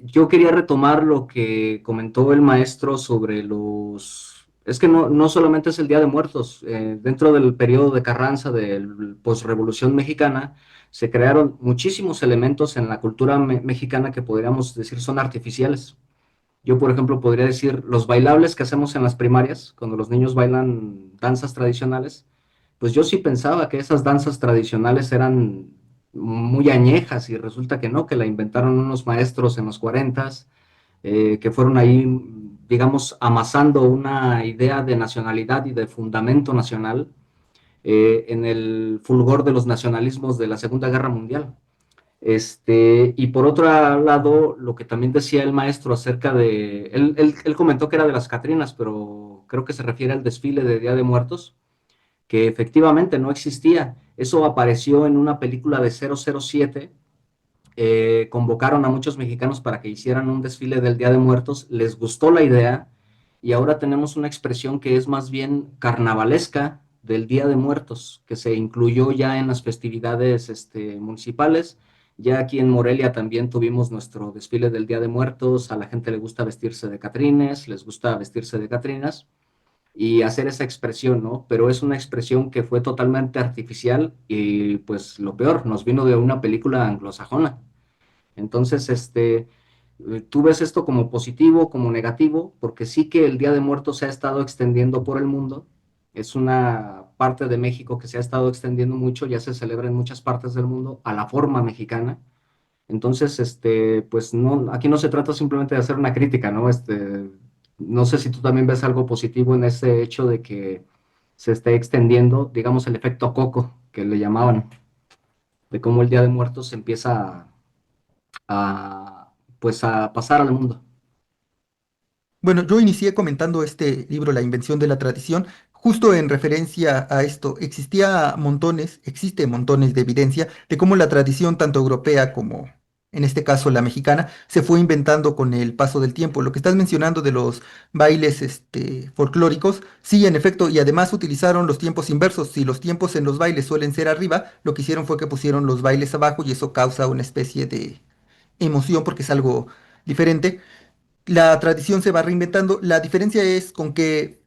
yo quería retomar lo que comentó el maestro sobre los... Es que no solamente es el Día de Muertos. Dentro del periodo de Carranza, del posrevolución mexicana, se crearon muchísimos elementos en la cultura mexicana que podríamos decir son artificiales. Yo, por ejemplo, podría decir los bailables que hacemos en las primarias, cuando los niños bailan danzas tradicionales, pues yo sí pensaba que esas danzas tradicionales eran muy añejas y resulta que no, que la inventaron unos maestros en los 40, que fueron ahí, digamos, amasando una idea de nacionalidad y de fundamento nacional en el fulgor de los nacionalismos de la Segunda Guerra Mundial. Y por otro lado, lo que también decía el maestro acerca de, él comentó que era de las Catrinas, pero creo que se refiere al desfile de Día de Muertos, que efectivamente no existía. Eso apareció en una película de 007. Convocaron a muchos mexicanos para que hicieran un desfile del Día de Muertos, les gustó la idea y ahora tenemos una expresión que es más bien carnavalesca del Día de Muertos, que se incluyó ya en las festividades municipales. Ya aquí en Morelia también tuvimos nuestro desfile del Día de Muertos, a la gente le gusta vestirse de catrines, les gusta vestirse de catrinas y hacer esa expresión, ¿no? Pero es una expresión que fue totalmente artificial y pues lo peor, nos vino de una película anglosajona. Entonces, tú ves esto como positivo, como negativo, porque sí que el Día de Muertos se ha estado extendiendo por el mundo. Es una parte de México que se ha estado extendiendo mucho, ya se celebra en muchas partes del mundo a la forma mexicana. Entonces, pues no, aquí no se trata simplemente de hacer una crítica, ¿no? No sé si tú también ves algo positivo en ese hecho de que se esté extendiendo, digamos, el efecto coco que le llamaban, de cómo el Día de Muertos empieza pues a pasar al mundo. Bueno, yo inicié comentando este libro, La invención de la tradición, justo en referencia a esto. Existe montones de evidencia de cómo la tradición, tanto europea como en este caso la mexicana, se fue inventando con el paso del tiempo. Lo que estás mencionando de los bailes folclóricos, sí, en efecto, y además utilizaron los tiempos inversos. Si los tiempos en los bailes suelen ser arriba, lo que hicieron fue que pusieron los bailes abajo y eso causa una especie de emoción porque es algo diferente. La tradición se va reinventando. La diferencia es con qué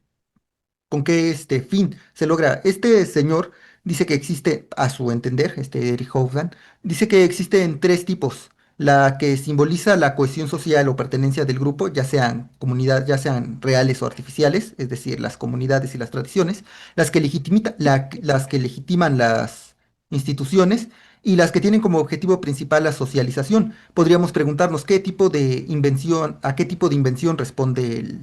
fin se logra. Este señor dice que existe, a su entender, Eric Hobsbawm, dice que existen tres tipos. La que simboliza la cohesión social o pertenencia del grupo, ya sean comunidades, ya sean reales o artificiales, es decir, las comunidades y las tradiciones, las que legitiman las instituciones y las que tienen como objetivo principal la socialización. Podríamos preguntarnos a qué tipo de invención responde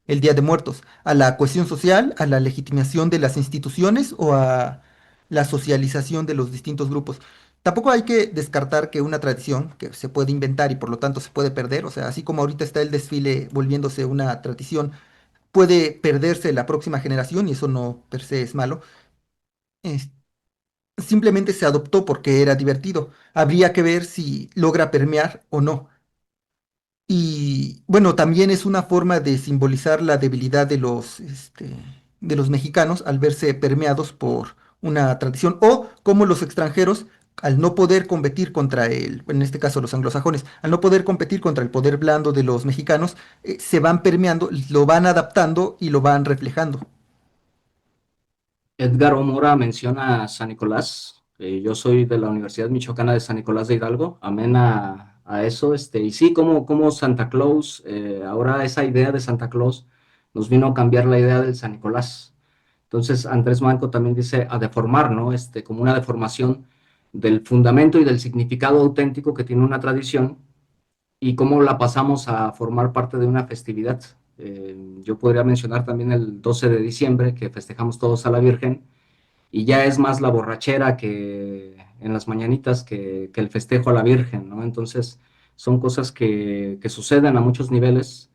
el Día de Muertos, a la cohesión social, a la legitimación de las instituciones o a la socialización de los distintos grupos. Tampoco hay que descartar que una tradición que se puede inventar y por lo tanto se puede perder, o sea, así como ahorita está el desfile volviéndose una tradición, puede perderse la próxima generación y eso no per se es malo. Es- Simplemente se adoptó porque era divertido. Habría que ver si logra permear o no. Y bueno, también es una forma de simbolizar la debilidad de los mexicanos al verse permeados por una tradición, o como los extranjeros, al no poder competir contra en este caso los anglosajones, al no poder competir contra el poder blando de los mexicanos, se van permeando, lo van adaptando y lo van reflejando. Edgar Omora menciona a San Nicolás. Yo soy de la Universidad Michoacana de San Nicolás de Hidalgo. Amén a eso. Y sí, como Santa Claus, ahora esa idea de Santa Claus nos vino a cambiar la idea del San Nicolás. Entonces, Andrés Manco también dice a deformar, ¿no? Como una deformación del fundamento y del significado auténtico que tiene una tradición y cómo la pasamos a formar parte de una festividad. Yo podría mencionar también el 12 de diciembre, que festejamos todos a la Virgen, y ya es más la borrachera que en las mañanitas que el festejo a la Virgen, ¿no? Entonces, son cosas que suceden a muchos niveles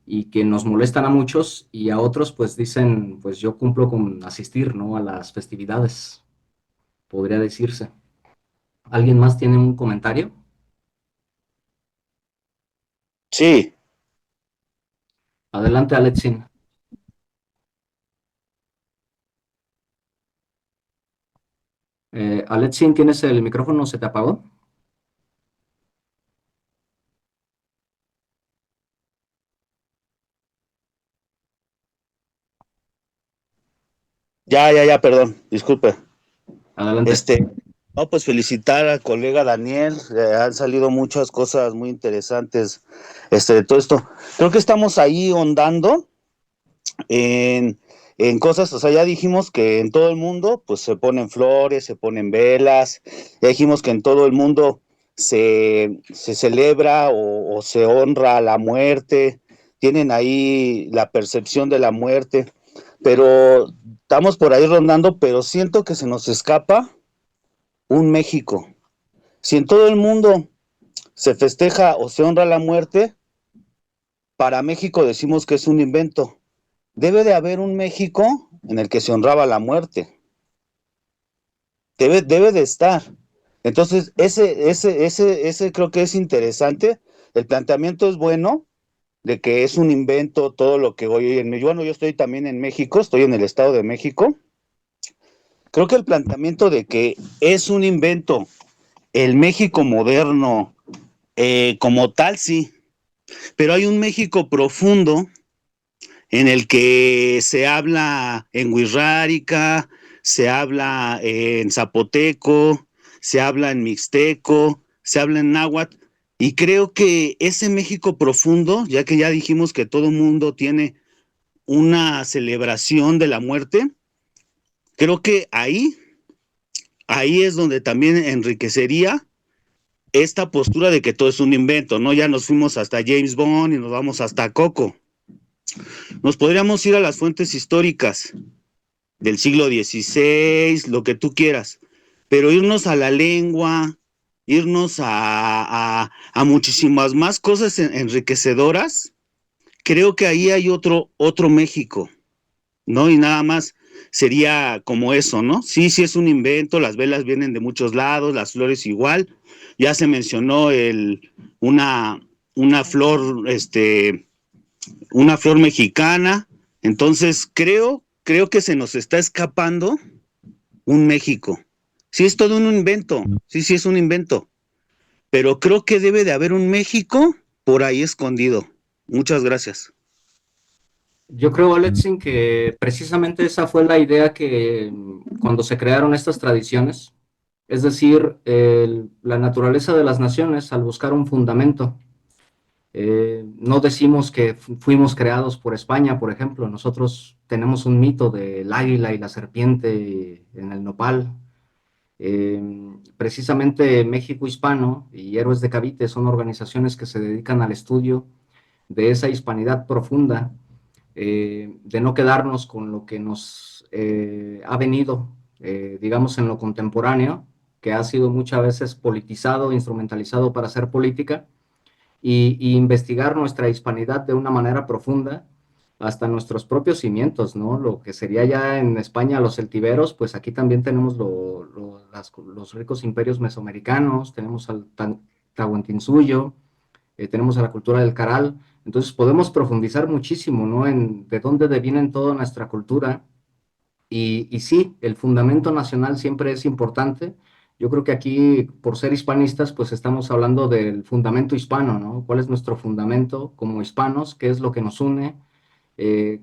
y que nos molestan a muchos y a otros pues dicen, pues yo cumplo con asistir, ¿no? A las festividades, podría decirse. ¿Alguien más tiene un comentario? Sí, Adelante, Alexin. Alexin, ¿tienes el micrófono? ¿Se te apagó? ya, perdón, disculpe. Adelante. No, pues felicitar al colega Daniel, han salido muchas cosas muy interesantes, de todo esto. Creo que estamos ahí hondando en cosas, o sea, ya dijimos que en todo el mundo, pues se ponen flores, se ponen velas, ya dijimos que en todo el mundo se celebra o se honra la muerte, tienen ahí la percepción de la muerte, pero estamos por ahí rondando, pero siento que se nos escapa un México. Si en todo el mundo se festeja o se honra la muerte, para México decimos que es un invento. Debe de haber un México en el que se honraba la muerte. Debe de estar. Entonces, ese creo que es interesante. El planteamiento es bueno, de que es un invento todo lo que hoy en México. Bueno, yo estoy también en México, estoy en el Estado de México. Creo que el planteamiento de que es un invento el México moderno, como tal, sí, pero hay un México profundo en el que se habla en wixárika, se habla en zapoteco, se habla en mixteco, se habla en náhuatl, y creo que ese México profundo, ya que ya dijimos que todo mundo tiene una celebración de la muerte, creo que ahí es donde también enriquecería esta postura de que todo es un invento, ¿no? Ya nos fuimos hasta James Bond y nos vamos hasta Coco. Nos podríamos ir a las fuentes históricas del siglo XVI, lo que tú quieras, pero irnos a la lengua, irnos a muchísimas más cosas enriquecedoras, creo que ahí hay otro México, ¿no? Y nada más sería como eso, ¿no? Sí, sí es un invento, las velas vienen de muchos lados, las flores igual, ya se mencionó una flor, una flor mexicana, entonces creo que se nos está escapando un México. Sí es todo un invento, sí es un invento, pero creo que debe de haber un México por ahí escondido. Muchas gracias. Yo creo, Alexin, que precisamente esa fue la idea que cuando se crearon estas tradiciones, es decir, la naturaleza de las naciones al buscar un fundamento. No decimos que fuimos creados por España, por ejemplo. Nosotros tenemos un mito del águila y la serpiente en el nopal. Precisamente México Hispano y Héroes de Cavite son organizaciones que se dedican al estudio de esa hispanidad profunda, de no quedarnos con lo que nos ha venido, digamos, en lo contemporáneo, que ha sido muchas veces politizado, instrumentalizado para hacer política, y investigar nuestra hispanidad de una manera profunda hasta nuestros propios cimientos, ¿no? Lo que sería ya en España los celtiberos, pues aquí también tenemos los ricos imperios mesoamericanos, tenemos al Tahuantinsuyo, tenemos a la cultura del Caral, entonces podemos profundizar muchísimo, ¿no? En de dónde deviene toda nuestra cultura. Y sí, el fundamento nacional siempre es importante. Yo creo que aquí, por ser hispanistas, pues estamos hablando del fundamento hispano, ¿no? ¿Cuál es nuestro fundamento como hispanos? ¿Qué es lo que nos une? Eh,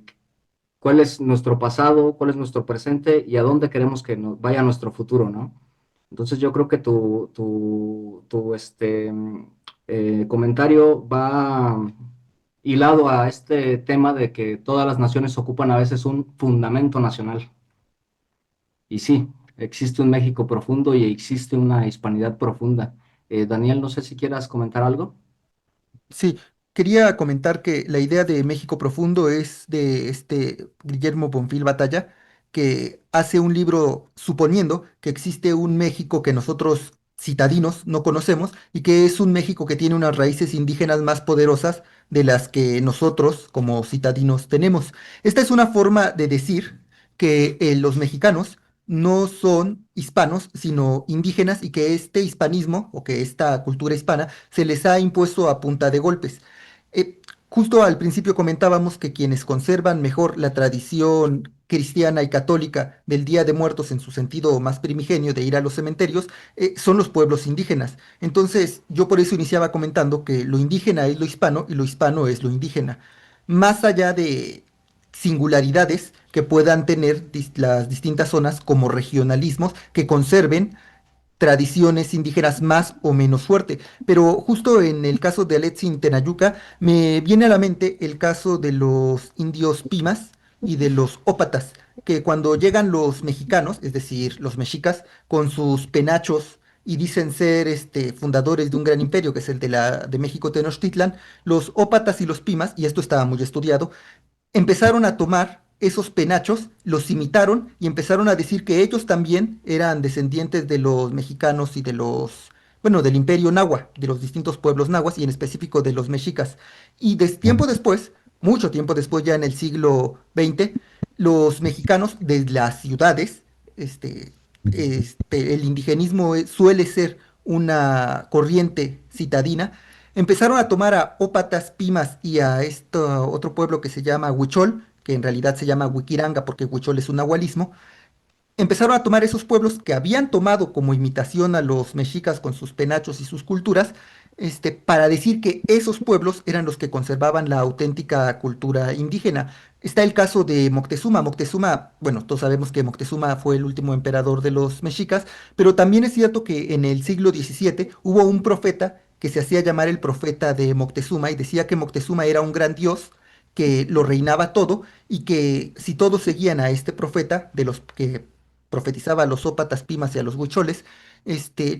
¿Cuál es nuestro pasado? ¿Cuál es nuestro presente? ¿Y a dónde queremos que nos vaya nuestro futuro, ¿no? Entonces yo creo que tu comentario va hilado a este tema de que todas las naciones ocupan a veces un fundamento nacional. Y sí, existe un México profundo y existe una hispanidad profunda. Daniel, no sé si quieras comentar algo. Sí, quería comentar que la idea de México Profundo es de Guillermo Bonfil Batalla, que hace un libro suponiendo que existe un México que nosotros citadinos no conocemos y que es un México que tiene unas raíces indígenas más poderosas de las que nosotros como citadinos tenemos. Esta es una forma de decir que los mexicanos no son hispanos, sino indígenas y que este hispanismo o que esta cultura hispana se les ha impuesto a punta de golpes. Eh, Justo al principio comentábamos que quienes conservan mejor la tradición cristiana y católica del Día de Muertos en su sentido más primigenio de ir a los cementerios, son los pueblos indígenas. Entonces, yo por eso iniciaba comentando que lo indígena es lo hispano y lo hispano es lo indígena. Más allá de singularidades que puedan tener las distintas zonas como regionalismos que conserven tradiciones indígenas más o menos fuerte. Pero justo en el caso de Aletzin Tenayuca me viene a la mente el caso de los indios Pimas y de los ópatas, que cuando llegan los mexicanos, es decir, los mexicas, con sus penachos y dicen ser fundadores de un gran imperio, que es el de México Tenochtitlan, los ópatas y los Pimas, y esto estaba muy estudiado, empezaron a tomar esos penachos, los imitaron y empezaron a decir que ellos también eran descendientes de los mexicanos y de bueno, del imperio nahua, de los distintos pueblos nahuas y en específico de los mexicas. Y tiempo después, mucho tiempo después, ya en el siglo XX, los mexicanos de las ciudades, el indigenismo suele ser una corriente citadina, empezaron a tomar a ópatas, pimas y a este otro pueblo que se llama Huichol, que en realidad se llama Huiquiranga porque Huichol es un nahualismo. Empezaron a tomar esos pueblos que habían tomado como imitación a los mexicas con sus penachos y sus culturas, para decir que esos pueblos eran los que conservaban la auténtica cultura indígena. Está el caso de Moctezuma. Moctezuma, bueno, todos sabemos que Moctezuma fue el último emperador de los mexicas, pero también es cierto que en el siglo XVII hubo un profeta que se hacía llamar el profeta de Moctezuma y decía que Moctezuma era un gran dios que lo reinaba todo y que si todos seguían a este profeta de los que profetizaba a los ópatas, pimas y a los huicholes,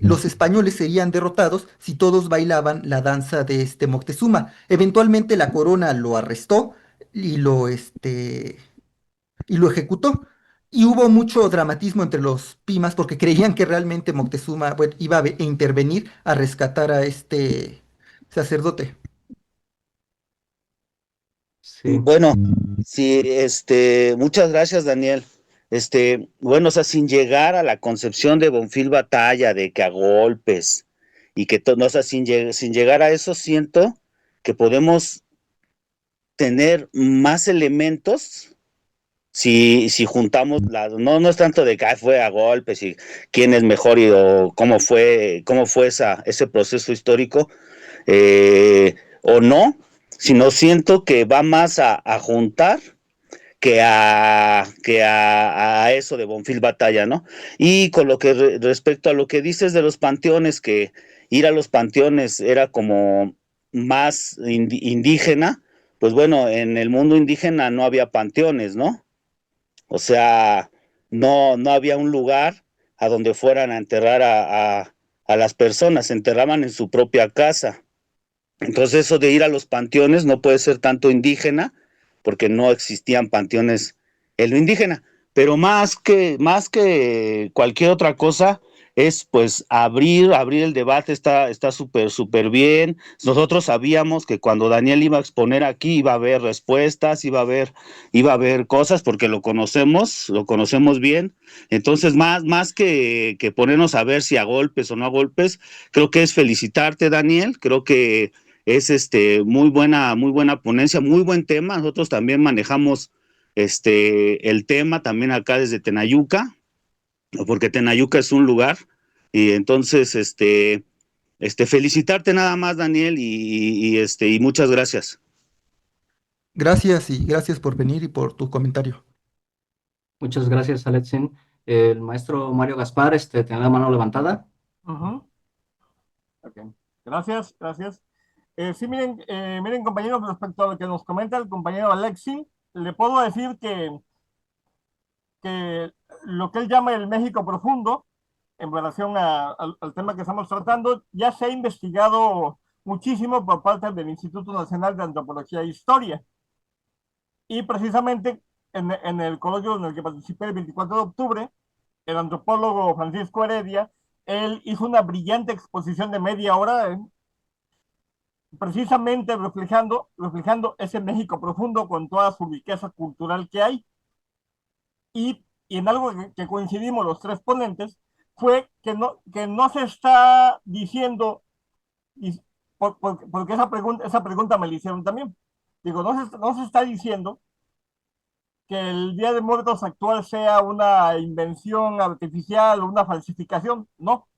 los españoles serían derrotados si todos bailaban la danza de este Moctezuma. Eventualmente la corona lo arrestó y lo ejecutó. Y hubo mucho dramatismo entre los pimas porque creían que realmente Moctezuma, bueno, iba a intervenir a rescatar a este sacerdote. Sí, Bueno, sí, muchas gracias, Daniel. Bueno, o sea, sin llegar a la concepción de Bonfil Batalla, de que a golpes y que no, o sea, sin llegar a eso, siento que podemos tener más elementos si juntamos no es tanto de que fue a golpes y quién es mejor o cómo fue ese proceso histórico, o no, sino siento que va más a juntar que a eso de Bonfil Batalla, ¿no? Y con lo que respecto a lo que dices de los panteones, que ir a los panteones era como más indígena, pues bueno, en el mundo indígena no había panteones, ¿no? O sea, no había un lugar a donde fueran a enterrar a las personas, se enterraban en su propia casa. Entonces eso de ir a los panteones no puede ser tanto indígena, porque no existían panteones en lo indígena, pero más que cualquier otra cosa es pues abrir el debate, está súper bien. Nosotros sabíamos que cuando Daniel iba a exponer aquí iba a haber respuestas, iba a haber cosas porque lo conocemos bien. Entonces más que ponernos a ver si a golpes o no a golpes, creo que es felicitarte, Daniel, creo que es muy buena ponencia, muy buen tema. Nosotros también manejamos el tema también acá desde Tenayuca, porque Tenayuca es un lugar, y entonces felicitarte nada más, Daniel, y muchas gracias. Gracias y gracias por venir y por tu comentario. Muchas gracias, Alexin. El maestro Mario Gaspar, tiene la mano levantada. Ujú. Ok. Gracias, gracias. Sí, miren, compañeros, respecto a lo que nos comenta el compañero Alexi, le puedo decir que lo que él llama el México profundo, en relación al tema que estamos tratando, ya se ha investigado muchísimo por parte del Instituto Nacional de Antropología e Historia. Y precisamente en el coloquio en el que participé el 24 de octubre, el antropólogo Francisco Heredia, él hizo una brillante exposición de media hora, precisamente reflejando ese México profundo con toda su riqueza cultural que hay. Y en algo que coincidimos los tres ponentes fue que no se está diciendo, porque esa pregunta me la hicieron también. Digo, no se está diciendo que el Día de Muertos actual sea una invención artificial o una falsificación. No,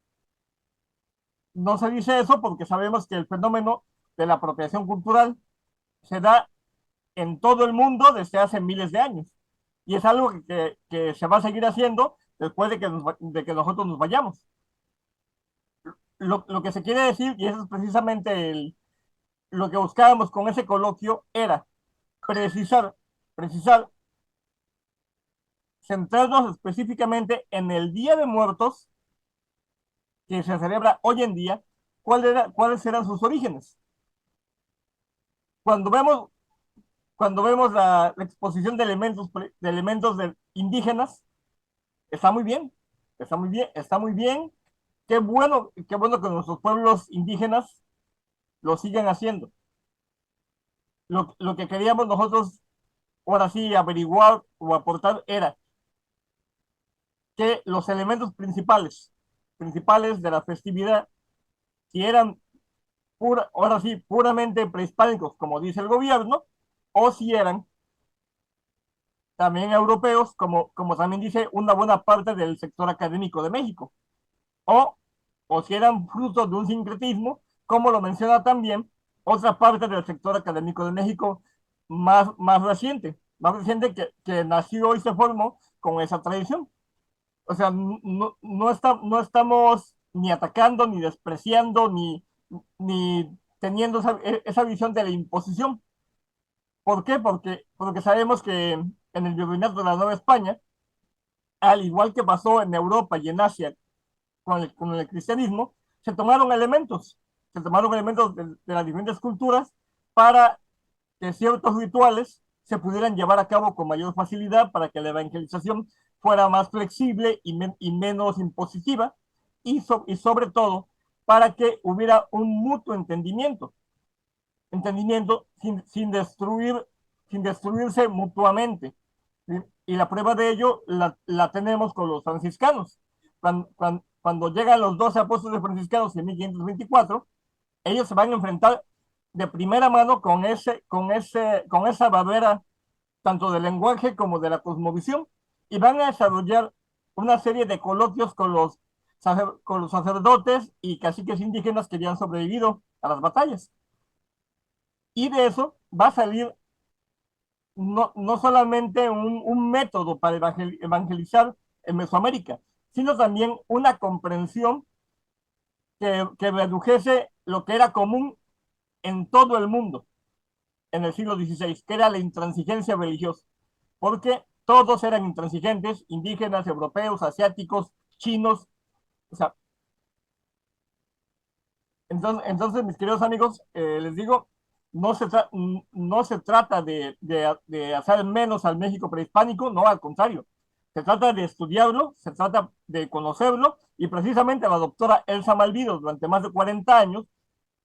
no se dice eso porque sabemos que el fenómeno de la apropiación cultural se da en todo el mundo desde hace miles de años. Y es algo que se va a seguir haciendo después de que nosotros nos vayamos. Lo que se quiere decir, y eso es precisamente lo que buscábamos con ese coloquio, era precisar, centrarnos específicamente en el Día de Muertos que se celebra hoy en día, cuáles eran sus orígenes. Cuando vemos, cuando vemos la exposición de elementos indígenas, está muy bien, está muy bien, está muy bien. Qué bueno que nuestros pueblos indígenas lo sigan haciendo. Lo que queríamos nosotros, ahora sí, averiguar o aportar era que los elementos principales de la festividad, si eran ahora sí, puramente prehispánicos, como dice el gobierno, o si eran también europeos, como también dice una buena parte del sector académico de México, o, o si eran frutos de un sincretismo, como lo menciona también otra parte del sector académico de México más reciente que nació y se formó con esa tradición. O sea, no estamos ni atacando, ni despreciando, ni teniendo esa visión de la imposición. ¿Por qué? Porque sabemos que en el virreinato de la Nueva España, al igual que pasó en Europa y en Asia con el cristianismo, se tomaron elementos de las diferentes culturas para que ciertos rituales se pudieran llevar a cabo con mayor facilidad, para que la evangelización fuera más flexible y menos impositiva, y sobre todo para que hubiera un mutuo entendimiento sin destruirse mutuamente. ¿Sí? Y la prueba de ello la tenemos con los franciscanos. Cuando llegan los 12 apóstoles franciscanos en 1524, ellos se van a enfrentar de primera mano con esa barrera tanto del lenguaje como de la cosmovisión, y van a desarrollar una serie de coloquios con los sacerdotes y caciques indígenas que habían sobrevivido a las batallas. Y de eso va a salir no solamente un método para evangelizar en Mesoamérica, sino también una comprensión que redujese lo que era común en todo el mundo en el siglo XVI, que era la intransigencia religiosa, porque todos eran intransigentes, indígenas, europeos, asiáticos, chinos. O sea, entonces mis queridos amigos, les digo, no se trata de hacer menos al México prehispánico, no, al contrario. Se trata de estudiarlo, se trata de conocerlo, y precisamente la doctora Elsa Malvido, durante más de 40 años,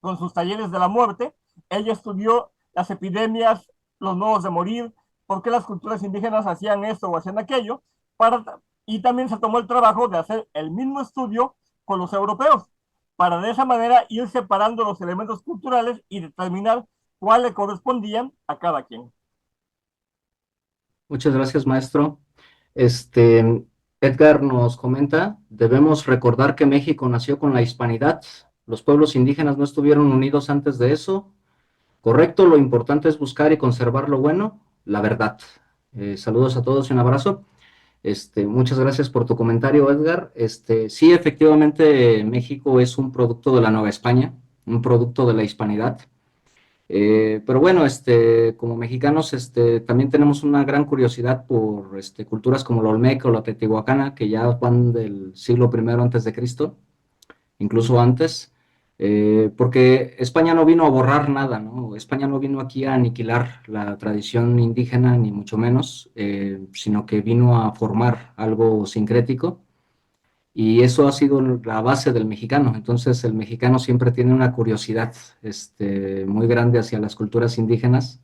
con sus talleres de la muerte, ella estudió las epidemias, los modos de morir, por qué las culturas indígenas hacían esto o hacían aquello, y también se tomó el trabajo de hacer el mismo estudio con los europeos, para de esa manera ir separando los elementos culturales y determinar cuál le correspondían a cada quien. Muchas gracias, maestro. Este, Edgar nos comenta, debemos recordar que México nació con la hispanidad. Los pueblos indígenas no estuvieron unidos antes de eso. Correcto, lo importante es buscar y conservar lo bueno, la verdad. Saludos a todos y un abrazo. Muchas gracias por tu comentario, Edgar. Sí, efectivamente, México es un producto de la Nueva España, un producto de la hispanidad. Pero bueno, como mexicanos, también tenemos una gran curiosidad por culturas como la olmeca o la teotihuacana, que ya van del siglo I antes de Cristo, incluso antes, porque España no vino a borrar nada, ¿no? España no vino aquí a aniquilar la tradición indígena, ni mucho menos, sino que vino a formar algo sincrético. Y eso ha sido la base del mexicano. Entonces, el mexicano siempre tiene una curiosidad muy grande hacia las culturas indígenas.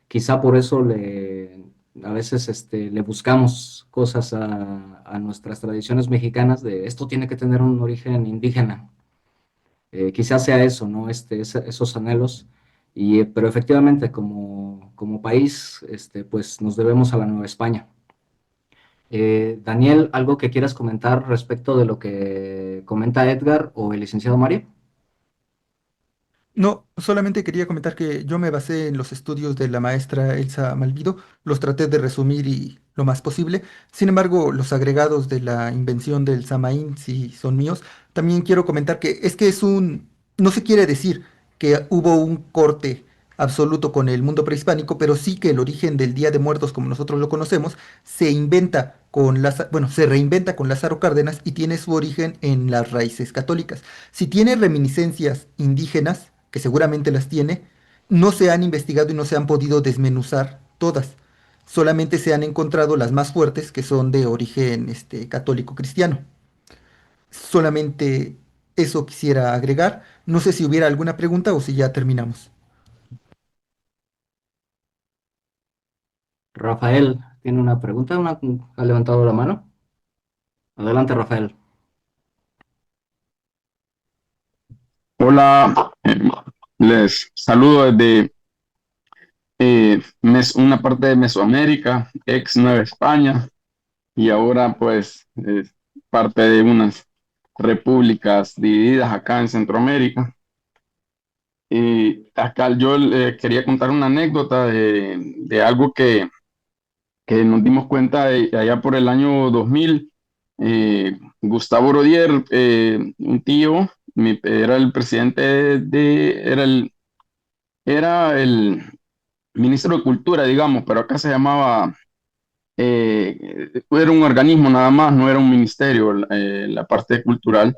Quizá por eso a veces le buscamos cosas a nuestras tradiciones mexicanas de esto tiene que tener un origen indígena. Quizás sea eso, ¿no? Esos anhelos. Pero efectivamente, como país, pues nos debemos a la Nueva España. Daniel, ¿algo que quieras comentar respecto de lo que comenta Edgar o el licenciado Mario? No, solamente quería comentar que yo me basé en los estudios de la maestra Elsa Malvido, los traté de resumir y lo más posible. Sin embargo, los agregados de la invención del Samaín sí son míos. También quiero comentar que es no se quiere decir que hubo un corte absoluto con el mundo prehispánico, pero sí que el origen del Día de Muertos, como nosotros lo conocemos, se reinventa con Lázaro Cárdenas y tiene su origen en las raíces católicas. Si tiene reminiscencias indígenas, que seguramente las tiene, no se han investigado y no se han podido desmenuzar todas. Solamente se han encontrado las más fuertes que son de origen católico cristiano. Solamente eso quisiera agregar. No sé si hubiera alguna pregunta o si ya terminamos. Rafael tiene una pregunta, ha levantado la mano. Adelante, Rafael. Hola, les saludo desde una parte de Mesoamérica, ex Nueva España, y ahora pues parte de unas repúblicas divididas acá en Centroamérica. Y acá yo quería contar una anécdota de algo que nos dimos cuenta allá por el año 2000. Gustavo Rodier, un tío, era el presidente era el ministro de Cultura, digamos, pero acá se llamaba, era un organismo nada más, no era un ministerio, la parte cultural.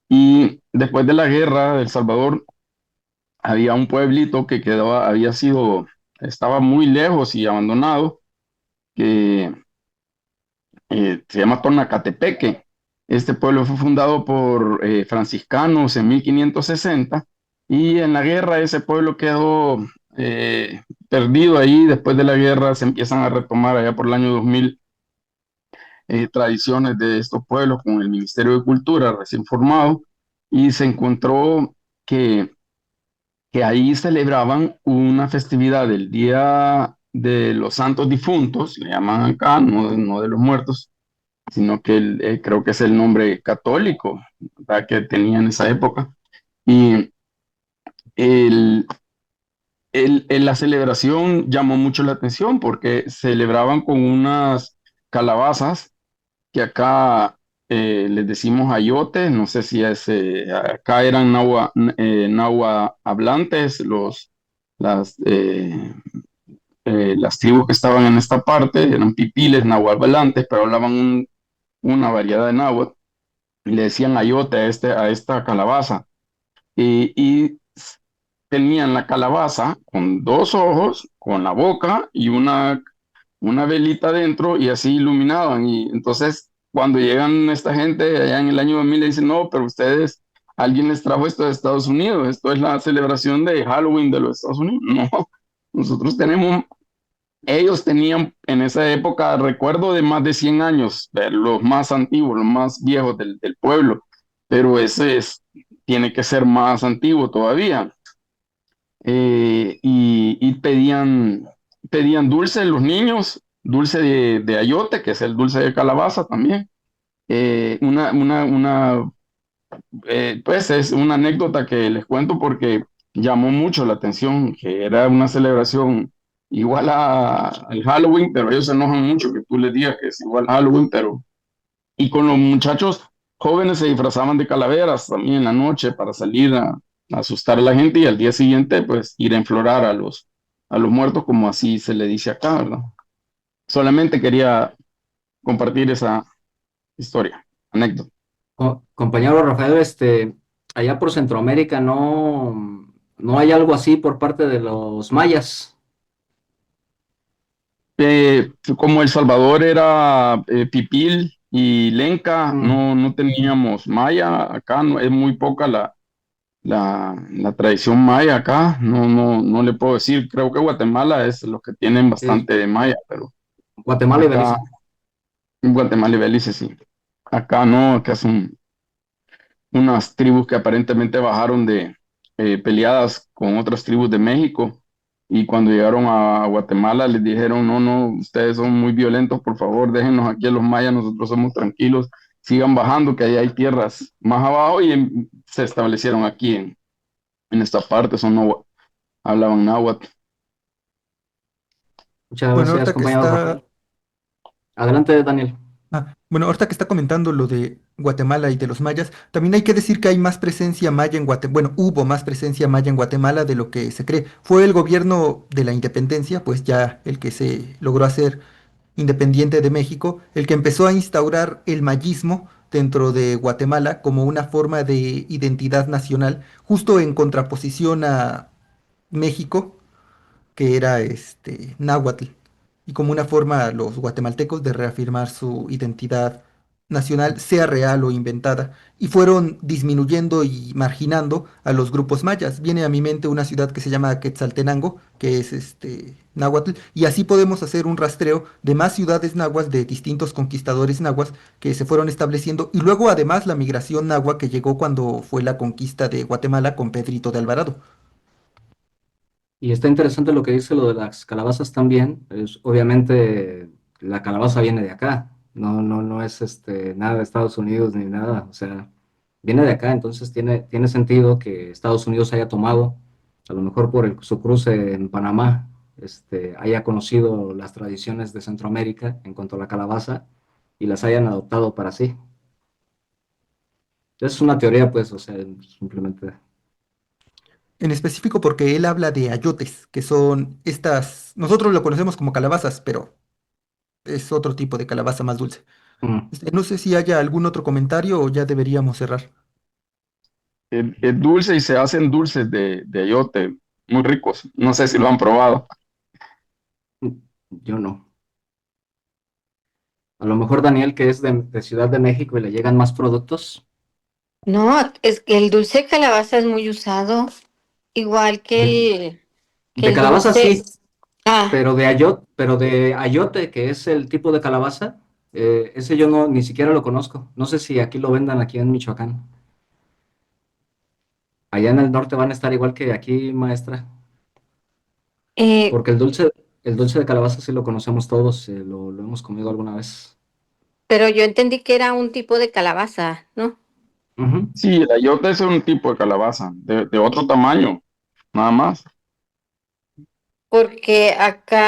Y después de la guerra de El Salvador, había un pueblito que estaba muy lejos y abandonado, que se llama Tonacatepeque. Este pueblo fue fundado por franciscanos en 1560 y en la guerra ese pueblo quedó perdido ahí. Después de la guerra se empiezan a retomar allá por el año 2000 tradiciones de estos pueblos con el Ministerio de Cultura recién formado y se encontró que ahí celebraban una festividad del Día de los Santos Difuntos, le llaman acá, no de los muertos, sino que creo que es el nombre católico, ¿verdad?, que tenía en esa época. Y el, la celebración llamó mucho la atención porque celebraban con unas calabazas que acá les decimos ayotes, no sé si acá eran nahua hablantes, las, eh, las tribus que estaban en esta parte eran pipiles nahuatl pero hablaban una variedad de náhuatl, y le decían ayote a esta calabaza. Y tenían la calabaza con dos ojos, con la boca y una velita dentro, y así iluminaban. Y entonces, cuando llegan esta gente allá en el año 2000, le dicen, no, pero alguien les trajo esto de Estados Unidos, esto es la celebración de Halloween de los Estados Unidos. No, nosotros ellos tenían en esa época, recuerdo de más de 100 años, los más antiguos, los más viejos del pueblo, pero ese es tiene que ser más antiguo todavía. Y pedían dulce los niños, dulce de ayote, que es el dulce de calabaza también. Pues es una anécdota que les cuento porque llamó mucho la atención, que era una celebración igual al Halloween, pero ellos se enojan mucho que tú les digas que es igual a Halloween, pero y con los muchachos jóvenes se disfrazaban de calaveras también en la noche para salir a asustar a la gente y al día siguiente pues ir a enflorar a los muertos, como así se le dice acá, ¿verdad? Solamente quería compartir esa historia, anécdota. Compañero Rafael, allá por Centroamérica no hay algo así por parte de los mayas. Como El Salvador era Pipil y Lenca, Mm, no teníamos maya acá, no, es muy poca la tradición maya acá, no le puedo decir, creo que Guatemala es los que tienen sí, bastante de maya, pero Guatemala y acá Belice. en Guatemala y Belice sí, acá no, acá son unas tribus que aparentemente bajaron de peleadas con otras tribus de México y cuando llegaron a Guatemala les dijeron, no, ustedes son muy violentos, por favor, déjenos aquí a los mayas, nosotros somos tranquilos, sigan bajando, que ahí hay tierras más abajo y se establecieron aquí en esta parte, hablaban náhuatl. Muchas Bueno, gracias, ahorita que compañero está, Rafael. Adelante, Daniel. bueno, ahorita que está comentando lo de Guatemala y de los mayas, también hay que decir que hay más presencia maya en Guatemala, bueno, hubo más presencia maya en Guatemala de lo que se cree. Fue el gobierno de la independencia, pues ya el que se logró hacer independiente de México, el que empezó a instaurar el mayismo dentro de Guatemala como una forma de identidad nacional, justo en contraposición a México, que era náhuatl, y como una forma a los guatemaltecos de reafirmar su identidad nacional, sea real o inventada, y fueron disminuyendo y marginando a los grupos mayas. Viene a mi mente una ciudad que se llama Quetzaltenango, que es náhuatl, y así podemos hacer un rastreo de más ciudades nahuas de distintos conquistadores nahuas que se fueron estableciendo, y luego además la migración nahua que llegó cuando fue la conquista de Guatemala con Pedrito de Alvarado. Y está interesante lo que dice lo de las calabazas también. Obviamente la calabaza viene de acá, no es nada de Estados Unidos ni nada, o sea, viene de acá, entonces tiene sentido que Estados Unidos haya tomado, a lo mejor por su cruce en Panamá, haya conocido las tradiciones de Centroamérica en cuanto a la calabaza y las hayan adoptado para sí. Es una teoría, pues, o sea, simplemente. En específico porque él habla de ayotes, que son estas, nosotros lo conocemos como calabazas, pero es otro tipo de calabaza más dulce. Mm. No sé si haya algún otro comentario o ya deberíamos cerrar. Es dulce y se hacen dulces de ayote, muy ricos, no sé si lo han probado. Yo no. A lo mejor Daniel, que es de Ciudad de México y le llegan más productos. No, es que el dulce de calabaza es muy usado, igual De, que de el calabaza dulce. sí, Ah, pero de ayote, que es el tipo de calabaza, ese yo ni siquiera lo conozco. No sé si aquí lo vendan aquí en Michoacán. Allá en el norte van a estar igual que aquí, maestra. eh, Porque el dulce de calabaza sí lo conocemos todos, lo hemos comido alguna vez. pero yo entendí que era un tipo de calabaza, ¿no? Ujú. Sí, el ayote es un tipo de calabaza, de otro tamaño, nada más. Porque acá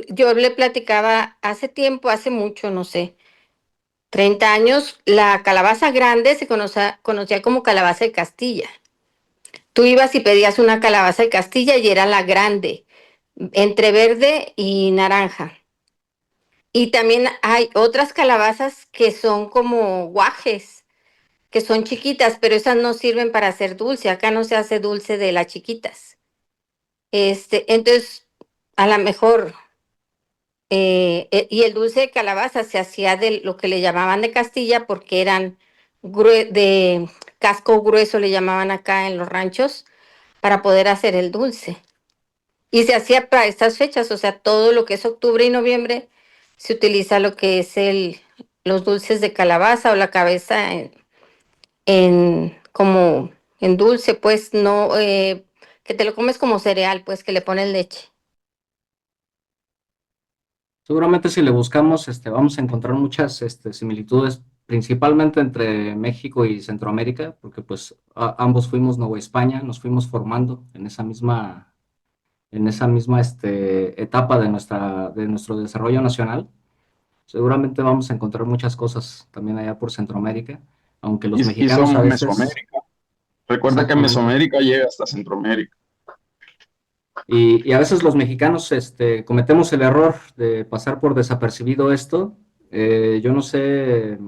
yo le platicaba hace tiempo, hace mucho, no sé, 30 años, la calabaza grande se conocía como calabaza de Castilla. Tú ibas y pedías una calabaza de Castilla y era la grande, entre verde y naranja. Y también hay otras calabazas que son como guajes, que son chiquitas, pero esas no sirven para hacer dulce. Acá no se hace dulce de las chiquitas. Entonces, a lo mejor, y el dulce de calabaza se hacía de lo que le llamaban de Castilla porque eran de casco grueso, le llamaban acá en los ranchos, para poder hacer el dulce. Y se hacía para estas fechas, o sea, todo lo que es octubre y noviembre se utiliza lo que es los dulces de calabaza o la cabeza como en dulce, pues no, que te lo comes como cereal, pues que le pones leche. Seguramente si le buscamos, vamos a encontrar muchas similitudes, principalmente entre México y Centroamérica, porque pues ambos fuimos Nueva España, nos fuimos formando en esa misma etapa de nuestro desarrollo nacional. Seguramente vamos a encontrar muchas cosas también allá por Centroamérica, aunque los Y mexicanos a somos veces, Mesoamérica. Recuerda que exactamente, Mesoamérica llega hasta Centroamérica. y a veces los mexicanos cometemos el error de pasar por desapercibido esto. Yo no sé,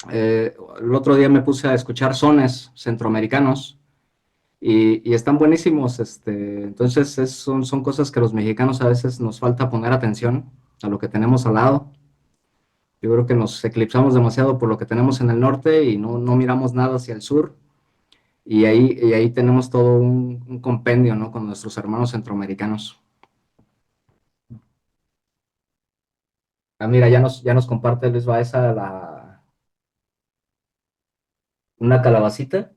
el otro día me puse a escuchar sones centroamericanos y están buenísimos. Entonces son cosas que los mexicanos a veces nos falta poner atención a lo que tenemos al lado. Yo creo que nos eclipsamos demasiado por lo que tenemos en el norte y no miramos nada hacia el sur. Y ahí tenemos todo un compendio, ¿no? Con nuestros hermanos centroamericanos. Ah, mira, ya nos comparte Luis Baeza una calabacita,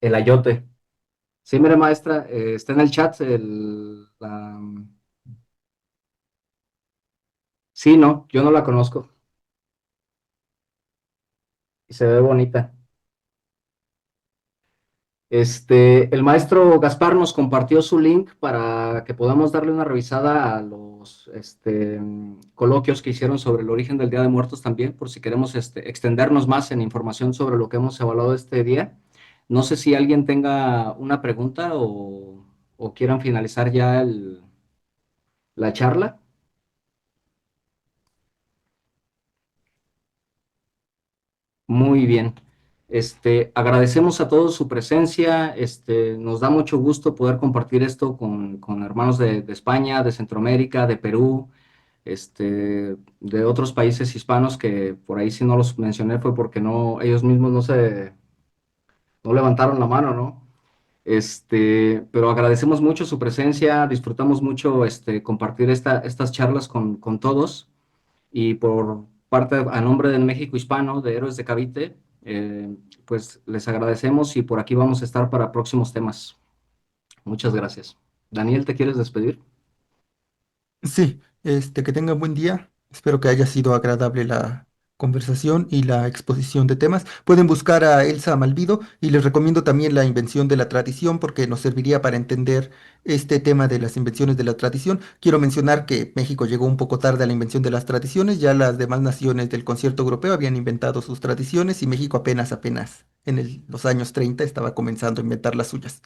el ayote. Sí, mire, maestra, está en el chat Sí, no, yo no la conozco y se ve bonita. El maestro Gaspar nos compartió su link para que podamos darle una revisada a los coloquios que hicieron sobre el origen del Día de Muertos también, por si queremos extendernos más en información sobre lo que hemos evaluado este día. No sé si alguien tenga una pregunta o quieran finalizar ya la charla. Muy bien. Agradecemos a todos su presencia. Nos da mucho gusto poder compartir esto con hermanos de España, de Centroamérica, de Perú, de otros países hispanos que por ahí si no los mencioné fue porque ellos mismos no levantaron la mano, ¿no? Pero agradecemos mucho su presencia, disfrutamos mucho compartir estas charlas con todos. Y por parte, a nombre del México Hispano, de Héroes de Cavite, pues les agradecemos y por aquí vamos a estar para próximos temas. Muchas gracias. Daniel, ¿te quieres despedir? Sí, que tengan buen día. Espero que haya sido agradable la conversación y la exposición de temas. Pueden buscar a Elsa Malvido y les recomiendo también la invención de la tradición porque nos serviría para entender este tema de las invenciones de la tradición. Quiero mencionar que México llegó un poco tarde a la invención de las tradiciones, ya las demás naciones del concierto europeo habían inventado sus tradiciones y México apenas en los años 30 estaba comenzando a inventar las suyas.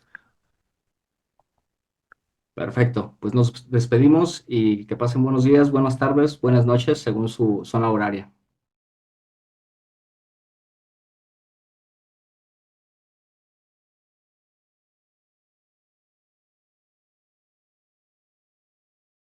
Perfecto, pues nos despedimos y que pasen buenos días, buenas tardes, buenas noches, según su zona horaria.